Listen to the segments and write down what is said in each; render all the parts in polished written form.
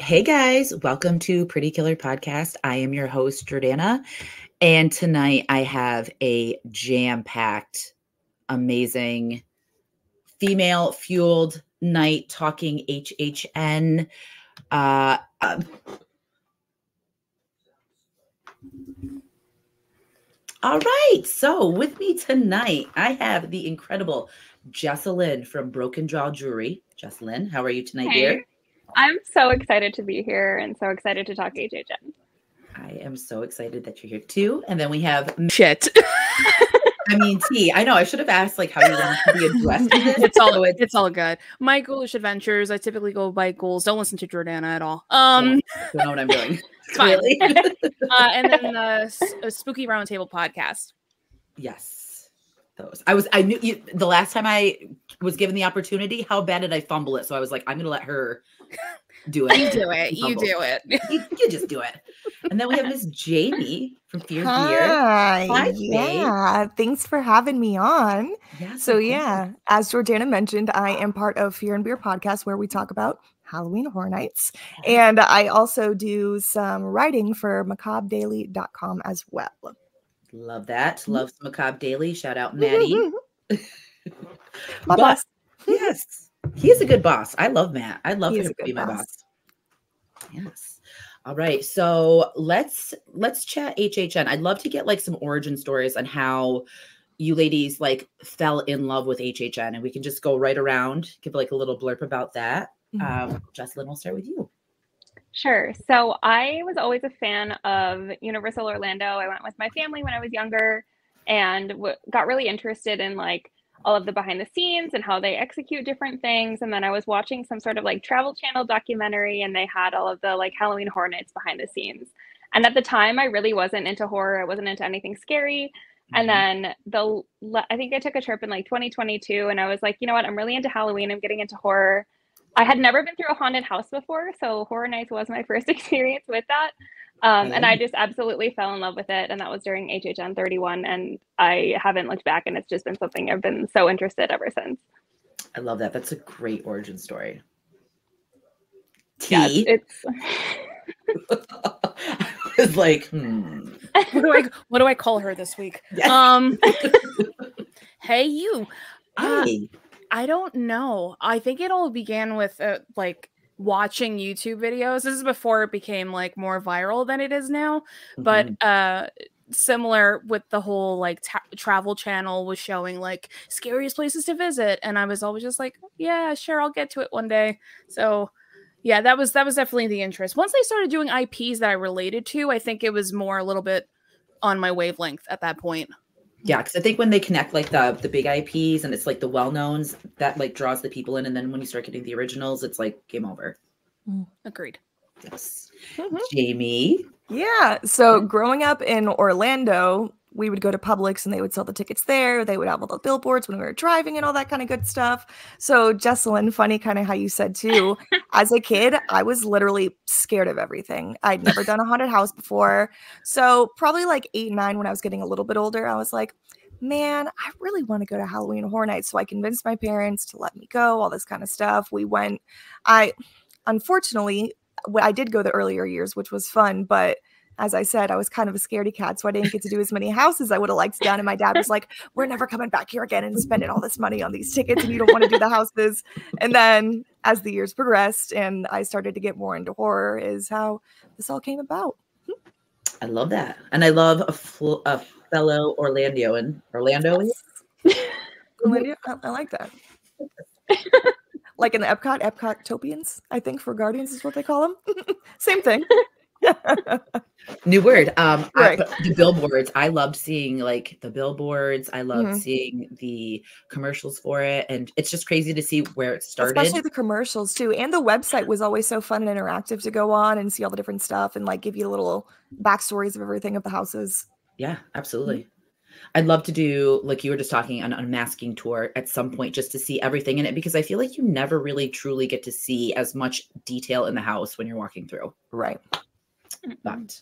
Hey guys, welcome to Pretty Killer Podcast. I am your host, Jordana, and tonight I have a jam-packed, amazing, female-fueled night talking HHN. All right, so with me tonight, I have the incredible Jessalyn from Broken Jaw Jewelry. Jessalyn, how are you tonight, dear? I'm so excited to be here and so excited to talk HHN. I am so excited that you're here too. And then we have shit. I mean, T, I know I should have asked like how you want to be addressed in this. It's all good. My Ghoulish Adventures. I typically go by Ghouls. Don't listen to Jordana at all. Don't know what I'm doing. Really? And then the Spooky Roundtable podcast. Yes. Those. I knew the last time I was given the opportunity, how bad did I fumble it? So I was like, I'm gonna let her do it. You do it. You do it. You just do it. And then we have Miss Jamie from Fear Gear. Hi, yeah. Thanks for having me on. Yes, so yeah, as Jordana mentioned, I am part of Fear and Beer podcast where we talk about Halloween Horror Nights. And I also do some writing for macabredaily.com as well. Love that. Love Macabre Daily. Shout out Maddie. My boss. Yes. He is a good boss. I love Matt. I'd love for him to be my boss. Yes. All right. So let's chat HHN. I'd love to get like some origin stories on how you ladies like fell in love with HHN, and we can just go right around, give like a little blurb about that. Jessalyn, we'll start with you. Sure. So I was always a fan of Universal Orlando. I went with my family when I was younger and got really interested in like all of the behind the scenes and how they execute different things. And then I was watching some sort of like Travel Channel documentary, and they had all of the like Halloween Horror Nights behind the scenes. And at the time I really wasn't into horror. I wasn't into anything scary. And then I think I took a trip in like 2022 and I was like, you know what? I'm really into Halloween. I'm getting into horror. I had never been through a haunted house before, so Horror Nights was my first experience with that. And I just absolutely fell in love with it. And that was during HHN 31. And I haven't looked back, and it's just been something I've been so interested ever since. I love that. That's a great origin story. T. Yes, it's... I was like, What do I call her this week? Yes. Hey, you. Hey. I don't know. I think it all began with like watching YouTube videos. This is before it became like more viral than it is now. But similar with the whole like Travel Channel was showing like scariest places to visit, and I was always just like, yeah, sure, I'll get to it one day. So yeah, that was definitely the interest. Once they started doing IPs that I related to, I think it was more a little bit on my wavelength at that point. Yeah, because I think when they connect like the big IPs and it's like the well-knowns, that like draws the people in. And then when you start getting the originals, it's like game over. Agreed. Yes. Jamie. Yeah. So growing up in Orlando, we would go to Publix and they would sell the tickets there. They would have all the billboards when we were driving and all that kind of good stuff. So Jessalyn, funny kind of how you said too, as a kid, I was literally scared of everything. I'd never done a haunted house before. So probably like 8, 9, when I was getting a little bit older, I was like, man, I really want to go to Halloween Horror Nights. So I convinced my parents to let me go, all this kind of stuff. We went. Unfortunately, I did go the earlier years, which was fun, but as I said, I was kind of a scaredy cat, so I didn't get to do as many houses I would have liked down. And my dad was like, we're never coming back here again and spending all this money on these tickets, and you don't want to do the houses. And then as the years progressed and I started to get more into horror is how this all came about. I love that. And I love a fellow Orlandoan. Orlando? I like that. Like in the Epcot Topians, I think, for Guardians is what they call them. Same thing. New word. Right. The billboards. I loved seeing like the billboards. I loved seeing the commercials for it, and it's just crazy to see where it started. Especially the commercials too, and the website was always so fun and interactive to go on and see all the different stuff and like give you little backstories of everything of the houses. Yeah, absolutely. I'd love to do, like you were just talking, an unmasking tour at some point just to see everything in it, because I feel like you never really truly get to see as much detail in the house when you're walking through. Right. But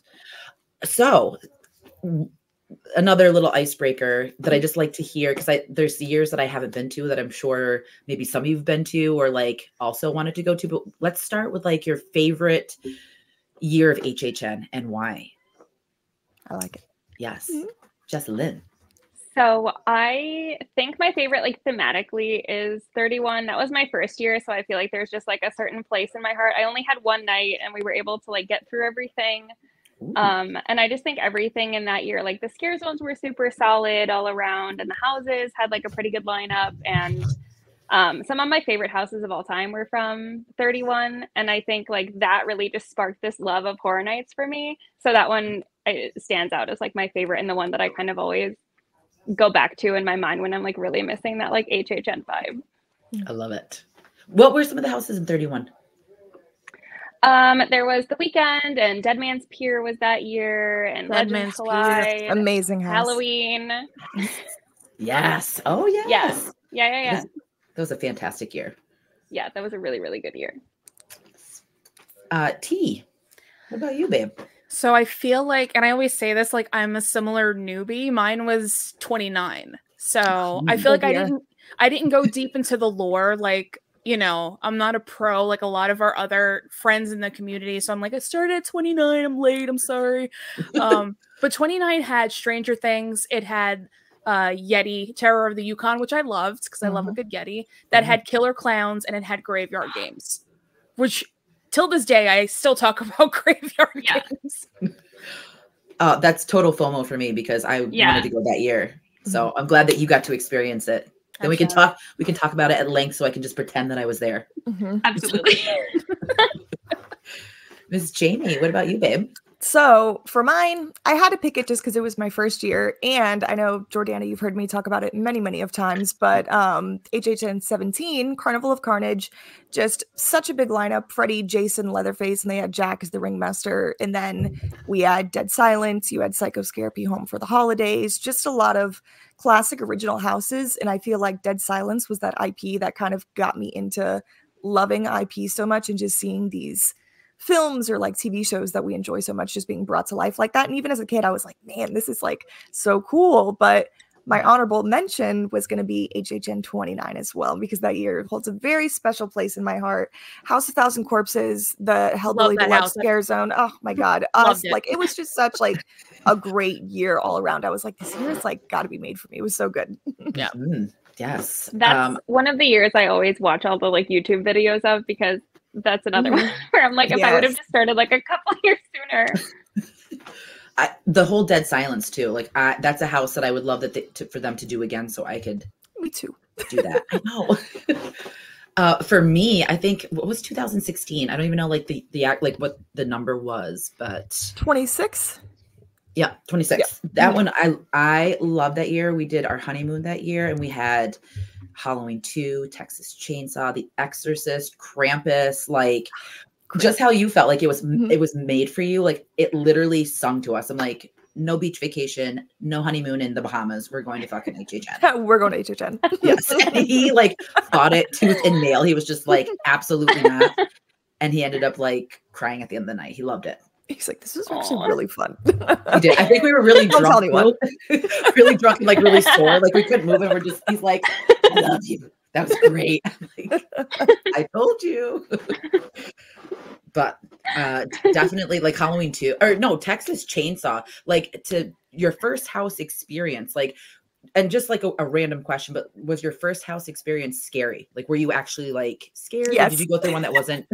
so another little icebreaker that I just like to hear, because there's years that I haven't been to that I'm sure maybe some of you've been to or like also wanted to go to. But let's start with like your favorite year of HHN and why. I like it. Yes. Jessalyn. So I think my favorite, like thematically, is 31. That was my first year, so I feel like there's just like a certain place in my heart. I only had one night, and we were able to like get through everything. And I just think everything in that year, like the scare zones were super solid all around, and the houses had like a pretty good lineup. And some of my favorite houses of all time were from 31, and I think like that really just sparked this love of horror nights for me. So that one stands out as like my favorite, and the one that I kind of always go back to in my mind when I'm like really missing that like HHN vibe. I love it. What were some of the houses in 31? There was The Weekend, and Dead Man's Pier was that year, and Dead Legend Man's Collide. Amazing house. Halloween. Yes. Oh yes. Yes. Yeah. That was a fantastic year. Yeah, that was a really, really good year. T, what about you, babe? So I feel like, and I always say this, like I'm a similar newbie. Mine was 29. So I feel like I didn't go deep into the lore. Like, you know, I'm not a pro like a lot of our other friends in the community. So I'm like, I started at 29. I'm late. I'm sorry. But 29 had Stranger Things. It had Yeti, Terror of the Yukon, which I loved because I love a good Yeti. That had Killer Clowns, and it had Graveyard Games, which till this day I still talk about Graveyard Games. That's total FOMO for me because I wanted to go that year. So I'm glad that you got to experience it. Then we can talk about it at length so I can just pretend that I was there. Absolutely. Ms. Jamie, what about you, babe? So for mine, I had to pick it just because it was my first year. And I know, Jordana, you've heard me talk about it many, many of times, but HHN 17, Carnival of Carnage, just such a big lineup. Freddy, Jason, Leatherface, and they had Jack as the ringmaster. And then we had Dead Silence. You had Psycho Scarapy Home for the Holidays. Just a lot of classic original houses. And I feel like Dead Silence was that IP that kind of got me into loving IP so much and just seeing these films or like TV shows that we enjoy so much just being brought to life like that. And even as a kid, I was like, man, this is like so cool. But my honorable mention was going to be HHN 29 as well, because that year holds a very special place in my heart. House of Thousand Corpses, the Hellbilly Deluxe Scare Zone. Oh my God. Like it was just such like a great year all around. I was like, this year is like got to be made for me. It was so good. Yeah. Yes. That's one of the years I always watch all the like YouTube videos of, because that's another one where I'm like, if I would have just started like a couple years sooner. The whole Dead Silence too. Like that's a house that I would love that for them to do again, so I could. Me too. Do that. I know. For me, I think what was 2016. I don't even know like the like what the number was, but 26. Yeah, 26. Yeah. That one I love that year. We did our honeymoon that year, and we had Halloween 2, Texas Chainsaw, The Exorcist, Krampus, like just how you felt like it was made for you. Like it literally sung to us. I'm like, no beach vacation, no honeymoon in the Bahamas. We're going to fucking HHN. We're going to HHN. Yes. And he like fought it tooth and nail. He was just like, absolutely not. And he ended up like crying at the end of the night. He loved it. He's like, this is actually really fun. We did. I think we were really drunk. Really drunk and like really sore. Like we couldn't move, and he's like, I love you. That was great. I'm like, I told you. But definitely like Halloween 2, or no, Texas Chainsaw, like to your first house experience, like, and just like a random question, but was your first house experience scary? Like, were you actually like scared? Yes. Or did you go through one that wasn't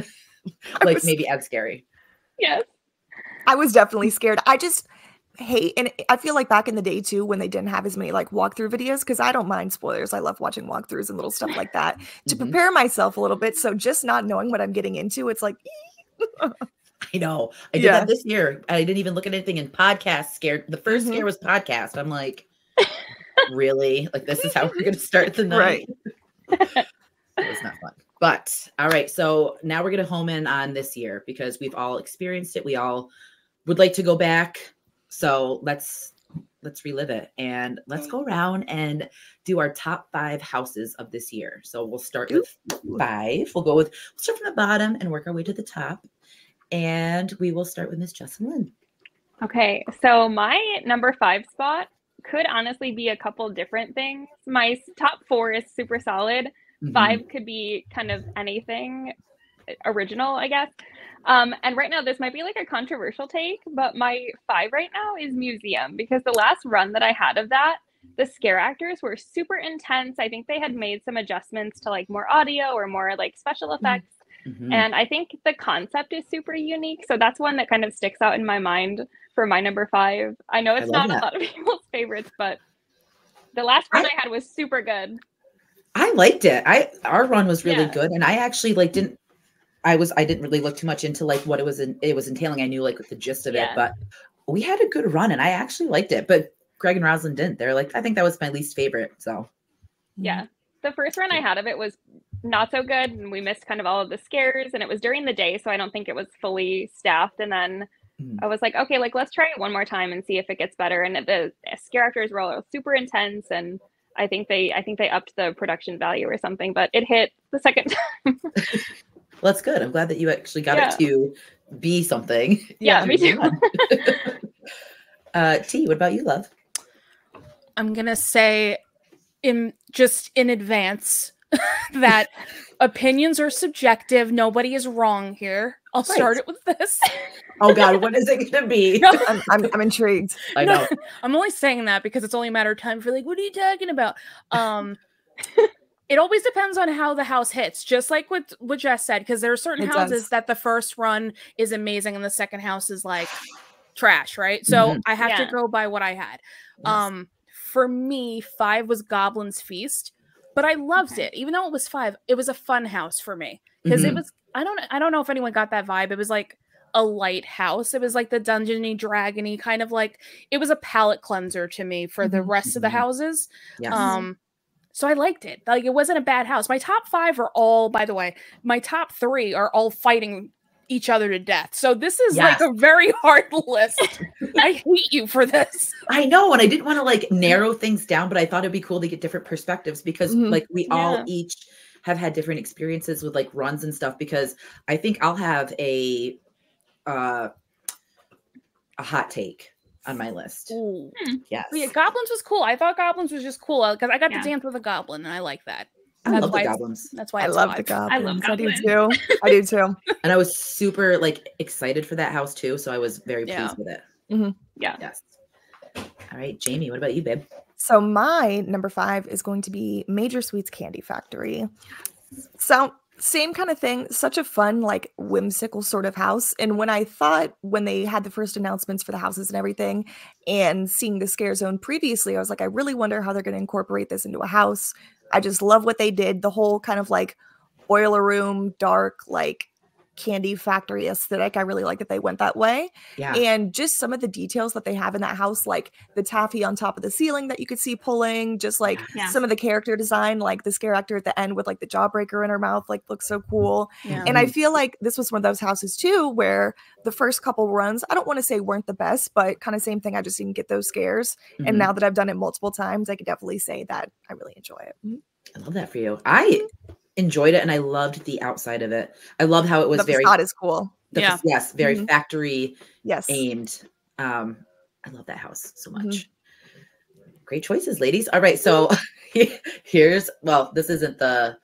like maybe as scary? Yes. I was definitely scared. I just hate, and I feel like back in the day too, when they didn't have as many like walkthrough videos, because I don't mind spoilers. I love watching walkthroughs and little stuff like that to prepare myself a little bit. So just not knowing what I'm getting into, it's like, I know. I did that this year. I didn't even look at anything in podcast scared. The first scare was podcast. I'm like, really? Like this is how we're going to start the night? Right. It was not fun. But all right. So now we're going to home in on this year because we've all experienced it. We all would like to go back. So let's relive it, and let's go around and do our top 5 houses of this year. So we'll start with 5. We'll start from the bottom and work our way to the top. And we will start with Miss Jessalyn. Okay, so my number 5 spot could honestly be a couple different things. My top 4 is super solid. 5 could be kind of anything original, I guess. And right now, this might be like a controversial take, but my 5 right now is museum, because the last run that I had of that, the scare actors were super intense. I think they had made some adjustments to like more audio or more like special effects. And I think the concept is super unique. So that's one that kind of sticks out in my mind for my number 5. I know it's not a lot of people's favorites, but the last run I had was super good. I liked it. Our run was really good. And I actually like didn't really look too much into like what it was entailing. I knew like the gist of it, but we had a good run and I actually liked it. But Greg and Rosalind didn't. They're like, I think that was my least favorite. So yeah. The first run I had of it was not so good, and we missed kind of all of the scares, and it was during the day, so I don't think it was fully staffed. And then I was like, okay, like let's try it one more time and see if it gets better. And the scare actors were all super intense, and I think they upped the production value or something, but it hit the second time. Well, that's good. I'm glad that you actually got it to be something. Yeah, me too. T, what about you, love? I'm gonna say in advance that opinions are subjective. Nobody is wrong here. I'll start it with this. Oh God, what is it gonna be? I'm intrigued. I know. I'm only saying that because it's only a matter of time for like, what are you talking about? It always depends on how the house hits, just like what Jess said, because there are certain houses that the first run is amazing and the second house is like trash, right? So I have to go by what I had. Yes. For me, 5 was Goblin's Feast, but I loved it. Even though it was 5, it was a fun house for me because it was. I don't know if anyone got that vibe. It was like a light house. It was like the dungeony, dragony kind of like. It was a palate cleanser to me for the rest of the houses. Yes. So I liked it. Like it wasn't a bad house. My top 5 are all, by the way, my top 3 are all fighting each other to death. So this is like a very hard list. I hate you for this. I know. And I didn't want to like narrow things down, but I thought it'd be cool to get different perspectives because like we all each have had different experiences with like runs and stuff, because I think I'll have a hot take on my list. Ooh. Yes. Yeah, Goblins was cool. I thought Goblins was just cool because I got to dance with a goblin and I like that. I love the goblins. That's why I love the goblins. I love goblins. I do too. I do too. And I was super like excited for that house too, so I was very pleased with it. Yeah. Yes. All right, Jamie, what about you, babe? So my number 5 is going to be Major Sweets Candy Factory. So same kind of thing, such a fun, like whimsical sort of house. And when they had the first announcements for the houses and everything and seeing the scare zone previously, I was like, I really wonder how they're going to incorporate this into a house. I just love what they did. The whole kind of like boiler room, dark, like candy factory aesthetic. I really like that they went that way. Yeah. And just some of the details that they have in that house, like the taffy on top of the ceiling that you could see pulling, just like some of the character design, like the scare actor at the end with like the jawbreaker in her mouth, like looks so cool. Yeah. And I feel like this was one of those houses too, where the first couple runs, I don't want to say weren't the best, but kind of same thing. I just didn't get those scares. And now that I've done it multiple times, I could definitely say that I really enjoy it. I love that for you. I enjoyed it and I loved the outside of it. I love how it was the facade is cool. Yes, very factory aimed. I love that house so much. Great choices, ladies. All right, so here's this isn't the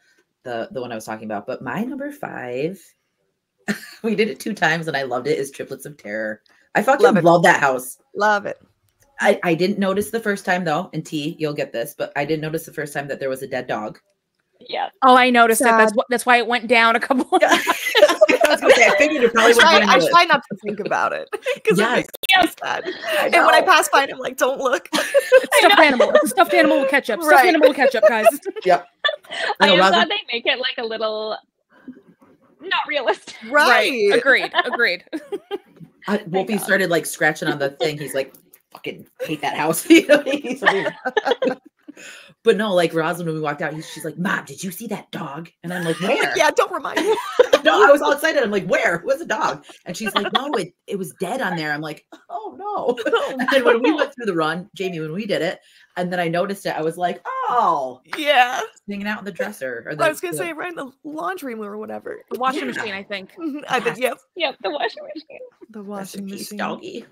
one I was talking about, but my number 5, we did it 2 times and I loved it, is Triplets of Terror. I fucking love that house. Love it. I didn't notice the first time though, and T, you'll get this, but I didn't notice the first time that there was a dead dog. Yeah. Oh, I noticed it. That's why it went down a couple of times. I figured you probably I try not to think about it because it makes me sad. And when I pass by it, I'm like, don't look. Stuffed animal. It's a stuffed animal with ketchup. Stuffed animal with ketchup, guys. Yep. I am glad they make it like a little not realistic. Right. Agreed. Wolfie started like scratching on the thing. He's like, fucking hate that house. You know? But no, like Rosalind, when we walked out, she's like, Mom, did you see that dog? And I'm like, where? Yeah, don't remind me. No, I was all excited. I'm like, where? Where's the dog? And she's like, no, it was dead on there. I'm like, oh no. And then when we went through the run, Jamie, when we did it, and then I noticed it, I was like, oh. Yeah. Hanging out in the dresser. Or I was going to say, right in the laundry room or whatever. The washing machine, I think. I think, Yep, the washing machine. The washing machine. Doggy.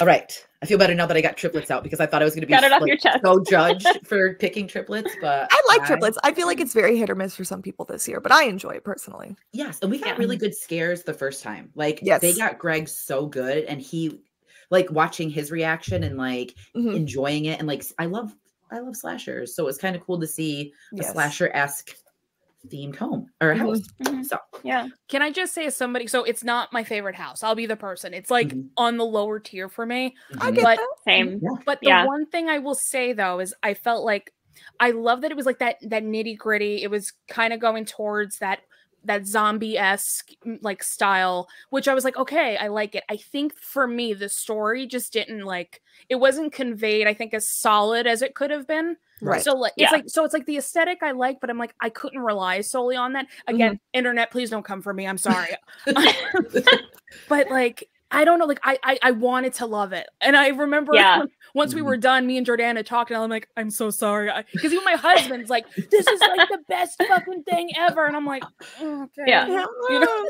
All right. I feel better now that I got triplets out because I thought I was going to be Got it off your chest. so judged for picking triplets, but I like triplets. I feel like it's very hit or miss for some people this year, but I enjoy it personally. Yes, and we got really good scares the first time. Like they got Greg so good, and he like watching his reaction and like enjoying it, and like I love slashers, so it's kind of cool to see a slasher-esque themed home or house. So yeah. Can I just say as somebody, so it's not my favorite house. I'll be the person. It's like on the lower tier for me. I get that. Same. But the one thing I will say though is I felt like I love that it was like that nitty gritty. It was kind of going towards that zombie-esque like style, which I was like, okay, I like it. I think for me, the story just didn't like, it wasn't conveyed, I think, as solid as it could have been. Right. So like it's like the aesthetic I like, but I'm like, I couldn't rely solely on that. Again, internet, please don't come for me. I'm sorry. But like, I don't know, like I wanted to love it. And I remember once we were done, me and Jordana talking, I'm like, I'm so sorry. Because even my husband's like, this is like the best fucking thing ever. And I'm like, okay. Yeah. You know?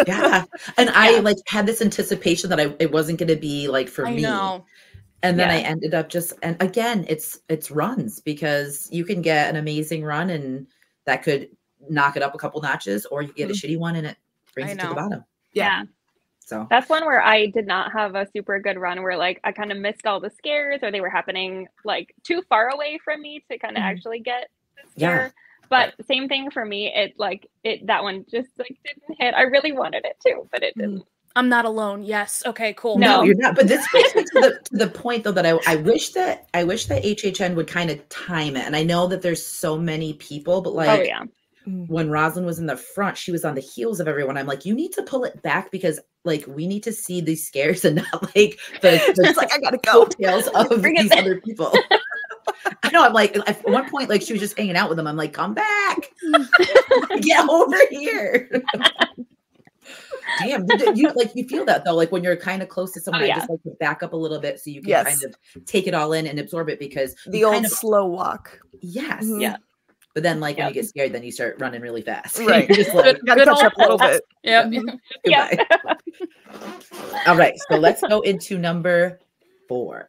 Yeah. And I like had this anticipation that it wasn't going to be like for me. Know. And then I ended up and again, it's runs, because you can get an amazing run and that could knock it up a couple notches, or you get a shitty one and it brings it to the bottom. Yeah. So that's one where I did not have a super good run, where like I kind of missed all the scares, or they were happening like too far away from me to kind of actually get the scare. Yeah. But same thing for me. That one just like didn't hit. I really wanted it to, but it didn't. I'm not alone. Yes. Okay, cool. No, you're not. But this brings me to the point though that I wish that HHN would kind of time it. And I know that there's so many people, but like when Rosalind was in the front, she was on the heels of everyone. I'm like, you need to pull it back, because like we need to see these scares and not like the like I gotta go tales of these other people. I know. I'm like, at one point, like she was just hanging out with them. I'm like, come back, get over here. Damn, you feel that though, like when you're kind of close to someone, just like to back up a little bit so you can kind of take it all in and absorb it, because the old slow walk. Yes. Yeah. But then like when you get scared, then you start running really fast. Right. Just like gotta catch up a little bit. Yep. Goodbye. All right. So let's go into number 4.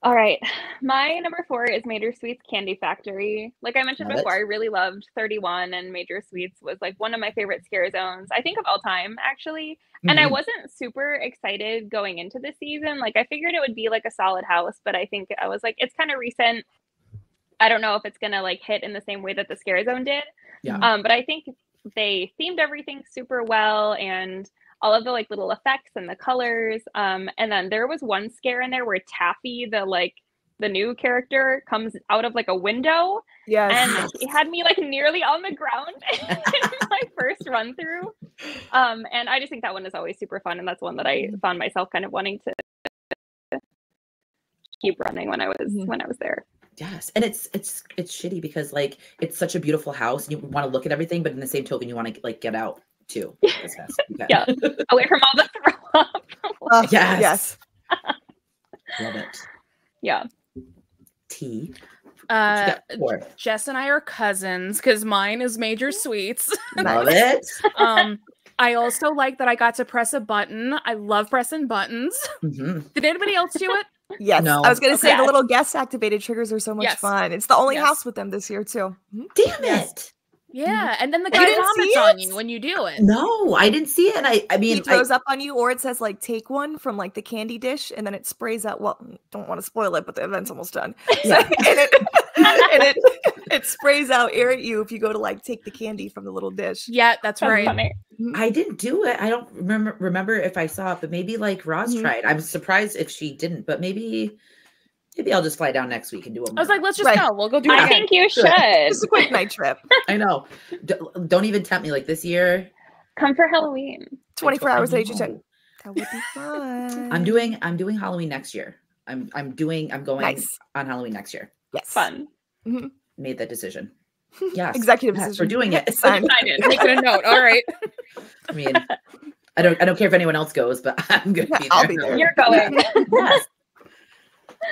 All right. My number 4 is Major Sweets Candy Factory. Like I mentioned before, I really loved 31, and Major Sweets was like one of my favorite scare zones, I think, of all time, actually. And I wasn't super excited going into the season. Like I figured it would be like a solid house, but I think I was like, it's kind of recent. I don't know if it's going to like hit in the same way that the scare zone did. Yeah. But I think they themed everything super well, and all of the like little effects and the colors. And then there was one scare in there where Taffy, the new character, comes out of like a window. Yes. And it had me like nearly on the ground in my first run through. And I just think that one is always super fun. And that's one that I found myself kind of wanting to keep running when I was there. Yes. And it's shitty because like it's such a beautiful house and you want to look at everything, but in the same token, you want to like get out too. Yeah. Away from all the throw up. Yes. Love it. Yeah. T. Jess and I are cousins because mine is Major Sweets. Love it. I also like that I got to press a button. I love pressing buttons. Did anybody else do it? Yes. No. I was going to say the little guest activated triggers are so much fun. It's the only house with them this year too. Damn it. Yeah, and then the guy vomits on you when you do it. No, I didn't see it. And I mean, he throws up on you, or it says like take one from like the candy dish, and then it sprays out. Well, don't want to spoil it, but the event's almost done. Yeah. and it sprays out air at you if you go to like take the candy from the little dish. Yeah, that's right. Funny. I didn't do it. I don't remember if I saw it, but maybe like Roz tried. I'm surprised if she didn't, but maybe I'll just fly down next week and do it. I was like, let's just go. We'll go do it. I think you should. Just a quick night trip. I know. Don't even tempt me. Like this year. Come for Halloween. 24 hours at HHN. That would be fun. I'm doing Halloween next year. I'm going on Halloween next year. Yes. Fun. Made that decision. Yes. Executive decision. We're doing it. Making a note. All right. I mean, I don't care if anyone else goes, but I'm gonna be there. I'll be there. You're going. Yes.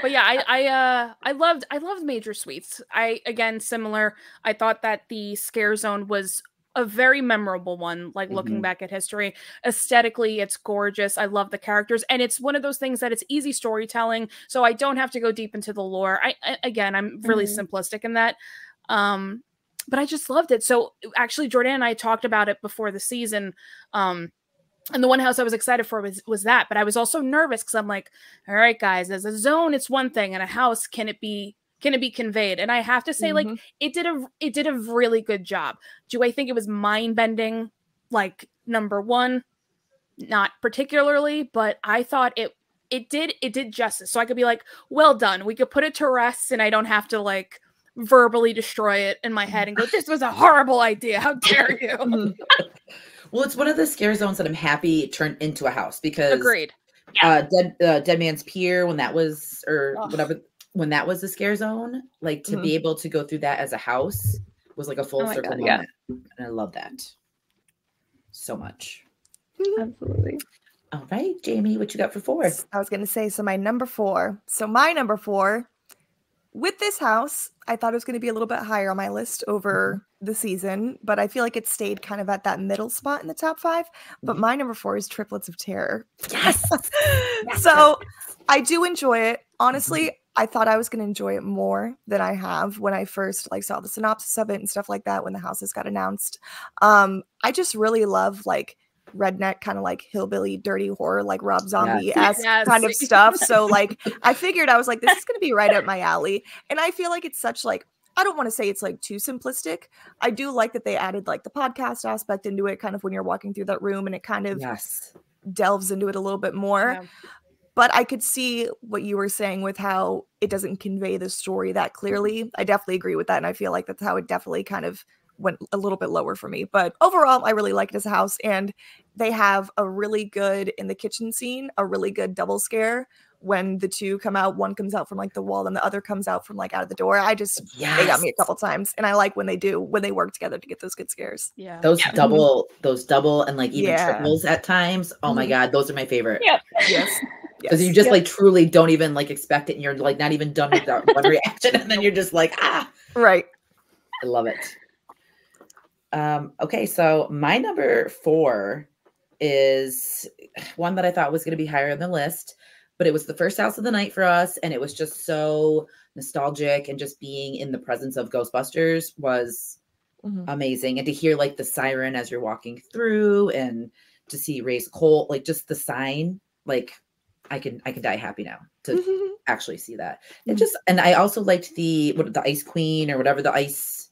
But yeah, I loved Major Sweets. Again, similar. I thought that the scare zone was a very memorable one, like looking back at history. Aesthetically, it's gorgeous. I love the characters, and it's one of those things that it's easy storytelling, so I don't have to go deep into the lore. I'm really simplistic in that. But I just loved it. So actually, Jordan and I talked about it before the season. And the one house I was excited for was that, but I was also nervous because I'm like, all right, guys, as a zone, it's one thing, and a house, can it be conveyed? And I have to say, like, it did a really good job. Do I think it was mind bending? Like, number one, not particularly, but I thought it did justice. So I could be like, well done. We could put it to rest, and I don't have to like verbally destroy it in my head and go, this was a horrible idea. How dare you? Well, it's one of the scare zones that I'm happy turned into a house because agreed. Dead Man's Pier, when that was, or whatever, when that was a scare zone, like to be able to go through that as a house was like a full circle moment. And I love that so much. Absolutely. All right, Jamie, what you got for 4? I was going to say, so my number 4. So my number 4, with this house, I thought it was going to be a little bit higher on my list over the season, but I feel like it stayed kind of at that middle spot in the top 5. But my number 4 is Triplets of Terror. Yes. So I do enjoy it. Honestly, I thought I was going to enjoy it more than I have when I first like saw the synopsis of it and stuff like that when the houses got announced. I just really love like redneck kind of like hillbilly dirty horror, like Rob Zombie-esque kind of stuff. So like I figured, I was like, this is going to be right up my alley. And I feel like it's such like, I don't want to say it's like too simplistic. I do like that they added like the podcast aspect into it, kind of when you're walking through that room, and it kind of delves into it a little bit more. But I could see what you were saying with how it doesn't convey the story that clearly. I definitely agree with that. And I feel like that's how it definitely kind of went a little bit lower for me. But overall, I really like it as a house. And they have a really good, in the kitchen scene, a really good double scare when the two come out. One comes out from like the wall and the other comes out from like out of the door. They got me a couple times. And I like when they work together to get those good scares. Yeah. Those double and like even triples at times. Oh my God. Those are my favorite. Yep. Yes. Because you just like truly don't even like expect it, and you're like not even done with that one reaction, and then you're just like, right. I love it. Okay, so my number 4 is one that I thought was going to be higher on the list, but it was the first house of the night for us, and it was just so nostalgic, and just being in the presence of Ghostbusters was amazing. And to hear like the siren as you're walking through, and to see Ray's Colt, like just the sign, like I can die happy now to actually see that. It just, and I also liked the Ice Queen or whatever, the ice.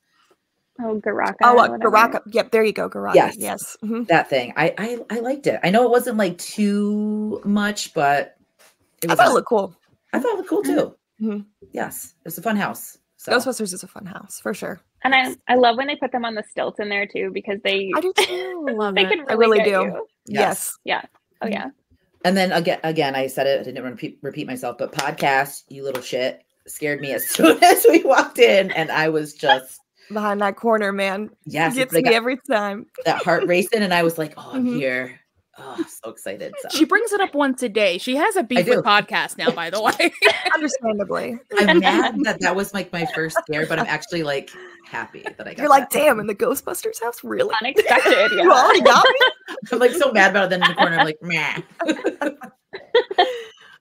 Oh, Garaka. Garaka. Yep, there you go, Garaka. Yes. That thing. I liked it. I know it wasn't like too much, but I thought it looked cool. I thought it looked cool too. Yes, it was a fun house. So. Ghostbusters is a fun house for sure. And I love when they put them on the stilts in there too, because I do too. They can really do. You. Yes. Yeah. Oh yeah. And then again, I said it. I didn't want to repeat myself, but podcast, you little shit, scared me as soon as we walked in, and I was just behind that corner, man. Yes, it gets me every time. That heart racing, and I was like, "Oh, I'm here." Oh, so excited. So. She brings it up once a day. She has a beef with podcast now, by the way. Understandably. I'm mad that was like my first scare, but I'm actually like happy that I got. You're like, damn, in the Ghostbusters house, really? Unexpected. Yeah. You already got me. I'm like so mad about it. Then in the corner, I'm like, meh.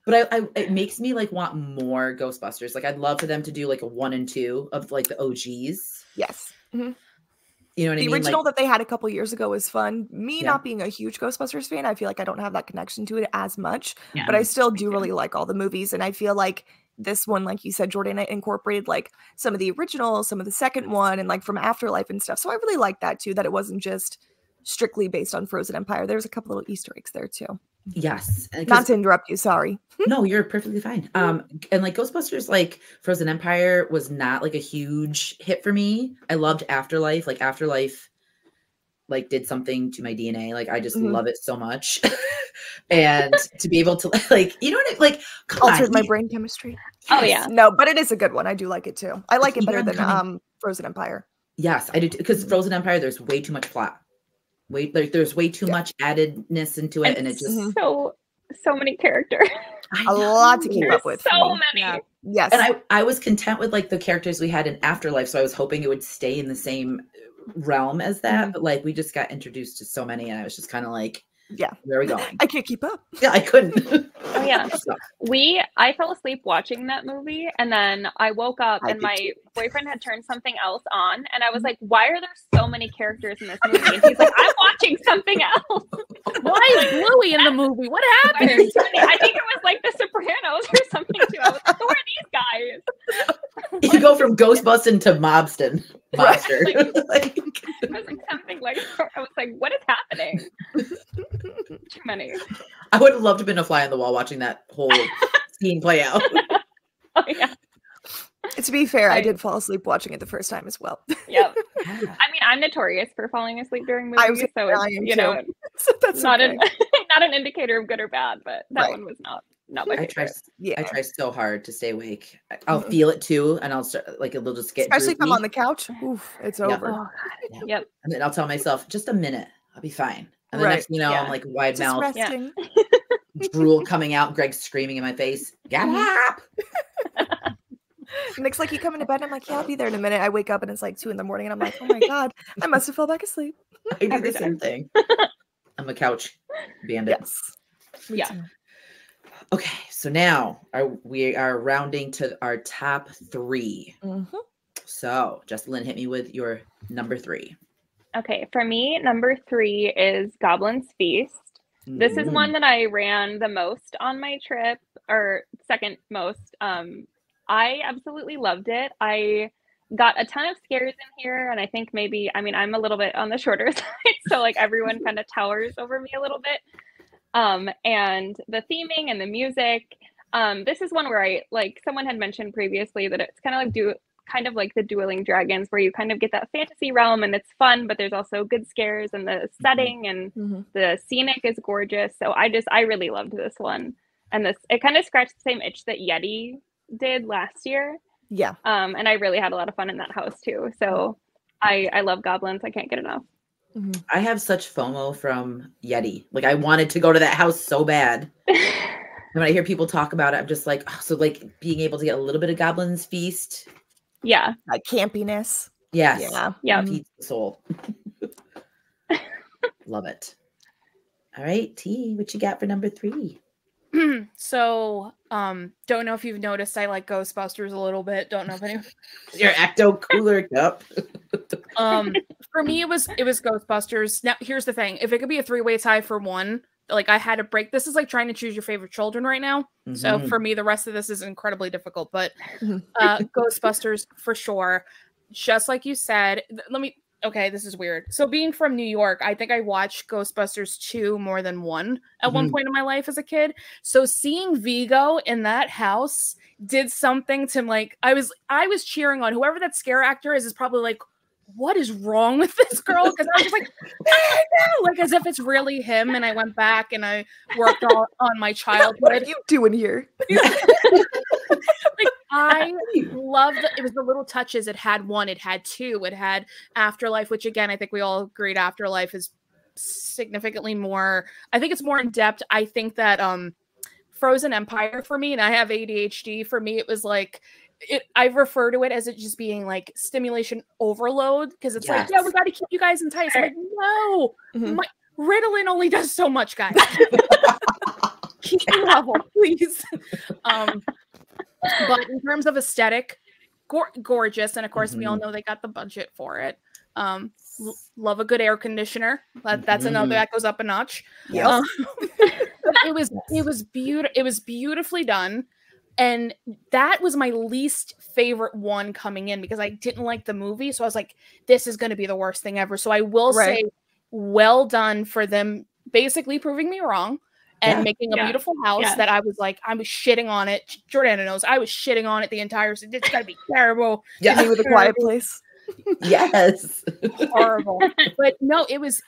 But it makes me like want more Ghostbusters. Like I'd love for them to do like a 1 and 2 of like the OGs. Yes. You know what I mean? The original that they had a couple years ago was fun. Me not being a huge Ghostbusters fan, I feel like I don't have that connection to it as much. Yeah, but I still do really like all the movies. And I feel like this one, like you said, Jordan, incorporated like some of the original, some of the second one, and like from Afterlife and stuff. So I really like that too, that it wasn't just strictly based on Frozen Empire. There's a couple little Easter eggs there too. Yes. Not to interrupt you, sorry. No, you're perfectly fine. And like Ghostbusters, like Frozen Empire was not like a huge hit for me. I loved Afterlife. Like Afterlife like did something to my DNA. Like I just love it so much. And to be able to like, you know what, like altered my brain chemistry. Oh yeah. No, but it is a good one. I do like it too. I like it better than Frozen Empire. Yes, I do too, because Frozen Empire, there's way too much plot. There's way too much addedness into it, and it just so many characters. A lot to keep up with. So many. Yeah. Yes. And I was content with like the characters we had in Afterlife, so I was hoping it would stay in the same realm as that, but like we just got introduced to so many, and I was just kind of like, yeah, where are we going? I can't keep up. Yeah, I couldn't. Oh yeah. I fell asleep watching that movie, and then I woke up and my boyfriend had turned something else on, and I was like, why are there so many characters in this movie? And he's like, I'm watching something else. Why is Bluey in the movie? What happened? I think it was like The Sopranos or something too. I was like, who are these guys? You go from Ghostbusting to Mobster. Like, I was like something like, I was like, what is happening? Too many. I would have loved to have been a fly on the wall watching that whole scene play out. Oh yeah. To be fair, I did fall asleep watching it the first time as well. Yep. I mean, I'm notorious for falling asleep during movies, so it's, you know, so that's not okay. not an indicator of good or bad, but that one was not my favorite. I try so hard to stay awake. I'll feel it too, and I'll start like it'll just get. Especially if I'm on the couch. Oof, it's over. Oh, God. Yep. And then I'll tell myself, just a minute, I'll be fine. And the next thing you know, I'm like wide mouth, drool coming out, Greg screaming in my face, get up. Nick's like, you coming to bed? And I'm like, yeah, I'll be there in a minute. I wake up and it's like 2 a.m. and I'm like, oh my God, I must have fell back asleep. I do the same thing. I'm a couch bandit. Yes. Yeah. Okay, so now we are rounding to our top 3. So, Jessalyn, hit me with your number 3. Okay, for me, number 3 is Goblin's Feast. This is one that I ran the most on my trip, or second most. I absolutely loved it. I got a ton of scares in here, and I think maybe, I mean, I'm a little bit on the shorter side, so like everyone kind of towers over me a little bit. And the theming and the music. This is one where I, like someone had mentioned previously, that it's kind of like the Dueling Dragons, where you kind of get that fantasy realm and it's fun, but there's also good scares, and the setting and the scenic is gorgeous. So I really loved this one. And it kind of scratched the same itch that Yeti did last year. Yeah. And I really had a lot of fun in that house too. So I love goblins. I can't get enough. I have such FOMO from Yeti. Like I wanted to go to that house so bad. And when I hear people talk about it, I'm just like, oh, so like being able to get a little bit of Goblin's Feast. Yeah. Like campiness. Yes. Yeah. Yeah. Feeds the soul. Love it. All right, T, what you got for number 3? So, don't know if you've noticed, I like Ghostbusters a little bit. Don't know if anyone. Your Acto Cooler cup. For me, it was Ghostbusters. Now, here's the thing: if it could be a 3-way tie for one, like I had to break. This is like trying to choose your favorite children right now. So for me, the rest of this is incredibly difficult. But Ghostbusters for sure. Just like you said, okay, this is weird. So being from New York, I think I watched Ghostbusters 2 more than 1 at one point in my life as a kid. So seeing Vigo in that house did something to like, I was cheering on whoever that scare actor is probably like, what is wrong with this girl? Because I was just like, I know, like as if it's really him. And I went back and I worked on my childhood. What are you doing here? Like I loved it. Was the little touches. It had 1, it had 2, it had Afterlife, which again, I think we all agreed Afterlife is significantly more. I think it's more in depth. I think that Frozen Empire for me, and I have ADHD. For me, it was like I refer to it as it just being like stimulation overload, because it's like, yeah, we got to keep you guys enticed. I'm like, no, Ritalin only does so much, guys. Keep your level, please. But in terms of aesthetic, gorgeous, and of course we all know they got the budget for it. Love a good air conditioner. That's another that goes up a notch. Yeah, it was beautiful. It was beautifully done, and that was my least favorite one coming in because I didn't like the movie. So I was like, this is going to be the worst thing ever. So I will say, well done for them, basically proving me wrong. And making a beautiful house that I was shitting on it. Jordana knows I was shitting on it the entire season. It's gotta be terrible. Yeah, with A Quiet Place. Yes. Horrible. But no, it was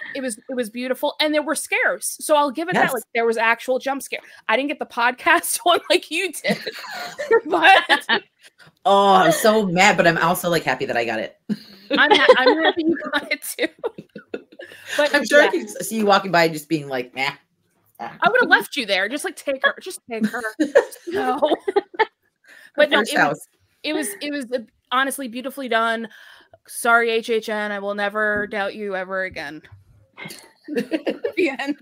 beautiful. And there were scares. So I'll give it that. Like there was actual jump scare. I didn't get the podcast one like you did. But oh, I'm so mad, but I'm also like happy that I got it. I'm happy you got it too. But I'm sure I can see you walking by just being like, nah. I would have left you there. Just like take her. No. But no, it was honestly beautifully done. Sorry, HHN. I will never doubt you ever again. The end.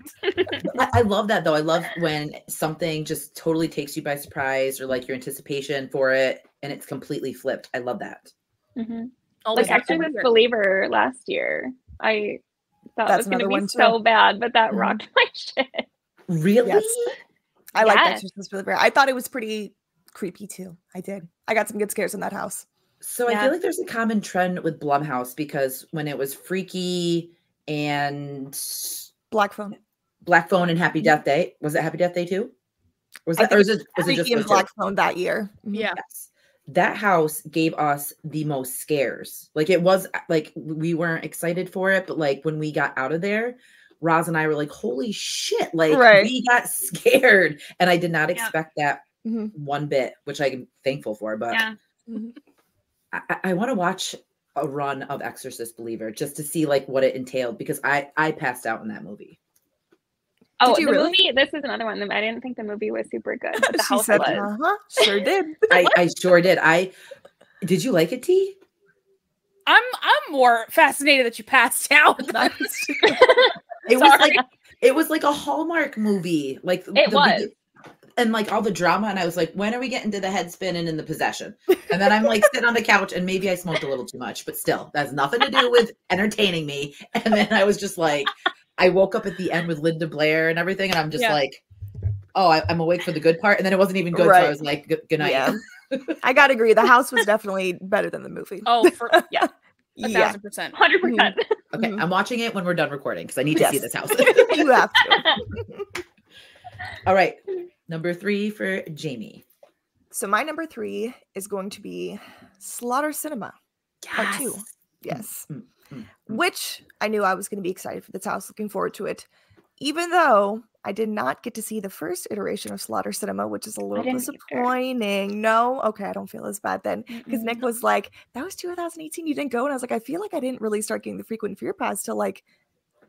I love that though. I love when something just totally takes you by surprise, or like your anticipation for it, and it's completely flipped. I love that. Like Exorcist Believer last year. I thought That's it was going to be another one, so bad, but that rocked my shit. Really? Yes. I like Exorcist Believer. I thought it was pretty creepy too. I did. I got some good scares in that house. So I feel like there's a common trend with Blumhouse, because when it was Freaky and Black Phone and Happy Death Day, was it Happy Death Day too? Was it just Black Phone that year? Yeah. Yes. That house gave us the most scares. Like, it was like we weren't excited for it, but like when we got out of there, Roz and I were like, holy shit, like we got scared. And I did not expect that one bit, which I'm thankful for. But I want to watch a run of Exorcist Believer just to see like what it entailed, because I passed out in that movie. Oh, the movie, this is another one. I didn't think the movie was super good. But the house was. Sure did. I sure did. Did you like it, T? I'm more fascinated that you passed out. It was like a Hallmark movie. Like it was. And like all the drama, and I was like, when are we getting to the head spinning and the possession? And then I'm like sitting on the couch, and maybe I smoked a little too much, but still, that has nothing to do with entertaining me. And then I was just like, I woke up at the end with Linda Blair and everything, and I'm just like, oh, I'm awake for the good part. And then it wasn't even good, so I was like, good night. Yeah. I gotta agree. The house was definitely better than the movie. Oh, 1,000%. 100%. Okay, I'm watching it when we're done recording, because I need to see this house. You have to. All right. Number 3 for Jamie. So my number 3 is going to be Slaughter Cinema Part 2. Yes. Which I knew I was going to be excited for this house, looking forward to it. Even though I did not get to see the first iteration of Slaughter Cinema, which is a little disappointing. No? Okay, I don't feel as bad then. Because Nick was like, that was 2018, you didn't go? And I was like, I feel like I didn't really start getting the frequent fear pass till like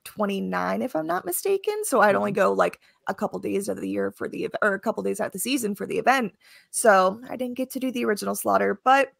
29, if I'm not mistaken. So I'd only go like a couple days of the year for the event, or a couple days out of the season for the event. So I didn't get to do the original Slaughter, but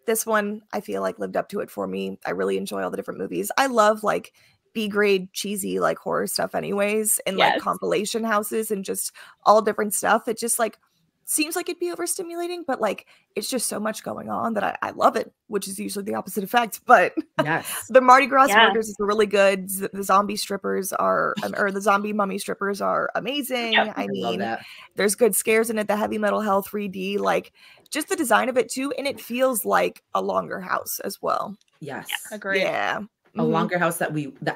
this one I feel like lived up to it for me. I really enjoy all the different movies. I love like B-grade cheesy like horror stuff anyways, and like compilation houses and just all different stuff. It just like seems like it'd be overstimulating, but like it's just so much going on that I love it, which is usually the opposite effect. But the Mardi Gras murders is really good. The zombie strippers are, or the zombie mummy strippers are amazing. I mean, there's good scares in it. The heavy metal hell 3D, like just the design of it too, and it feels like a longer house as well. Yes, agree. Yeah. A longer house that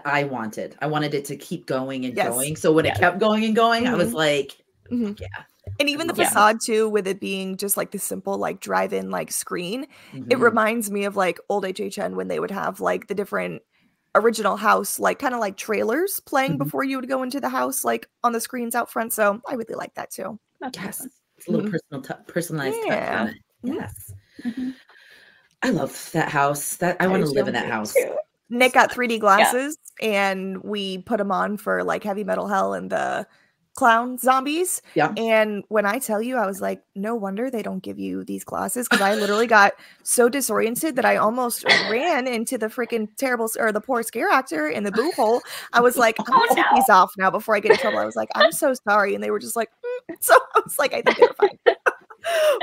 I wanted. I wanted it to keep going and going. So when it kept going and going, I was like, yeah. And even the facade too, with it being just like the simple like drive-in like screen, it reminds me of like old HHN when they would have like the different original house, like kind of like trailers playing before you would go into the house, like on the screens out front. So I really like that too. Yes, it's a little personalized touch on it. Yes, I love that house. That I want to live in that house. Too. Nick got 3D glasses, and we put them on for like heavy metal hell and the clown zombies. And when I tell you, I was like, no wonder they don't give you these glasses, because I literally got so disoriented that I almost ran into the freaking terrible, or the poor scare actor in the boo hole. I was like, I'm gonna take these off now before I get in trouble. I was like, I'm so sorry. And they were just like, so I was like, I think they're fine.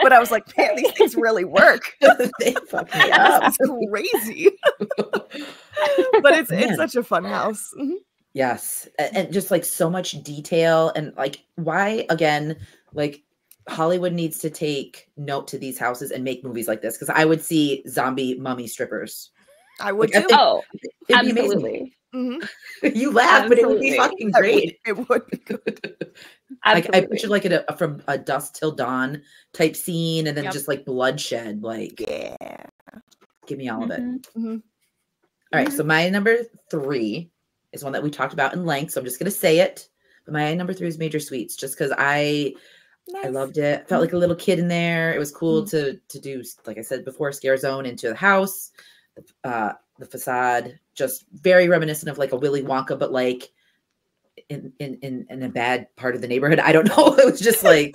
But I was like, man, these things really work. They fuck me up. It's crazy. But it's such a fun house. Yes. And just like so much detail, and like why, again, like Hollywood needs to take note to these houses and make movies like this, because I would see zombie mummy strippers. I would like, too. Absolutely. You laugh, but it would be fucking great. It would be good. Like I pictured like from a Dusk Till Dawn type scene, and then just like bloodshed. Like, give me all of it. All right. So my number 3 is one that we talked about in length, so I'm just gonna say it. But my number 3 is Major Sweets, just because I loved it. Felt like a little kid in there. It was cool to do, like I said before, scare zone into the house. The facade, just very reminiscent of like a Willy Wonka, but like in a bad part of the neighborhood. I don't know. It was just like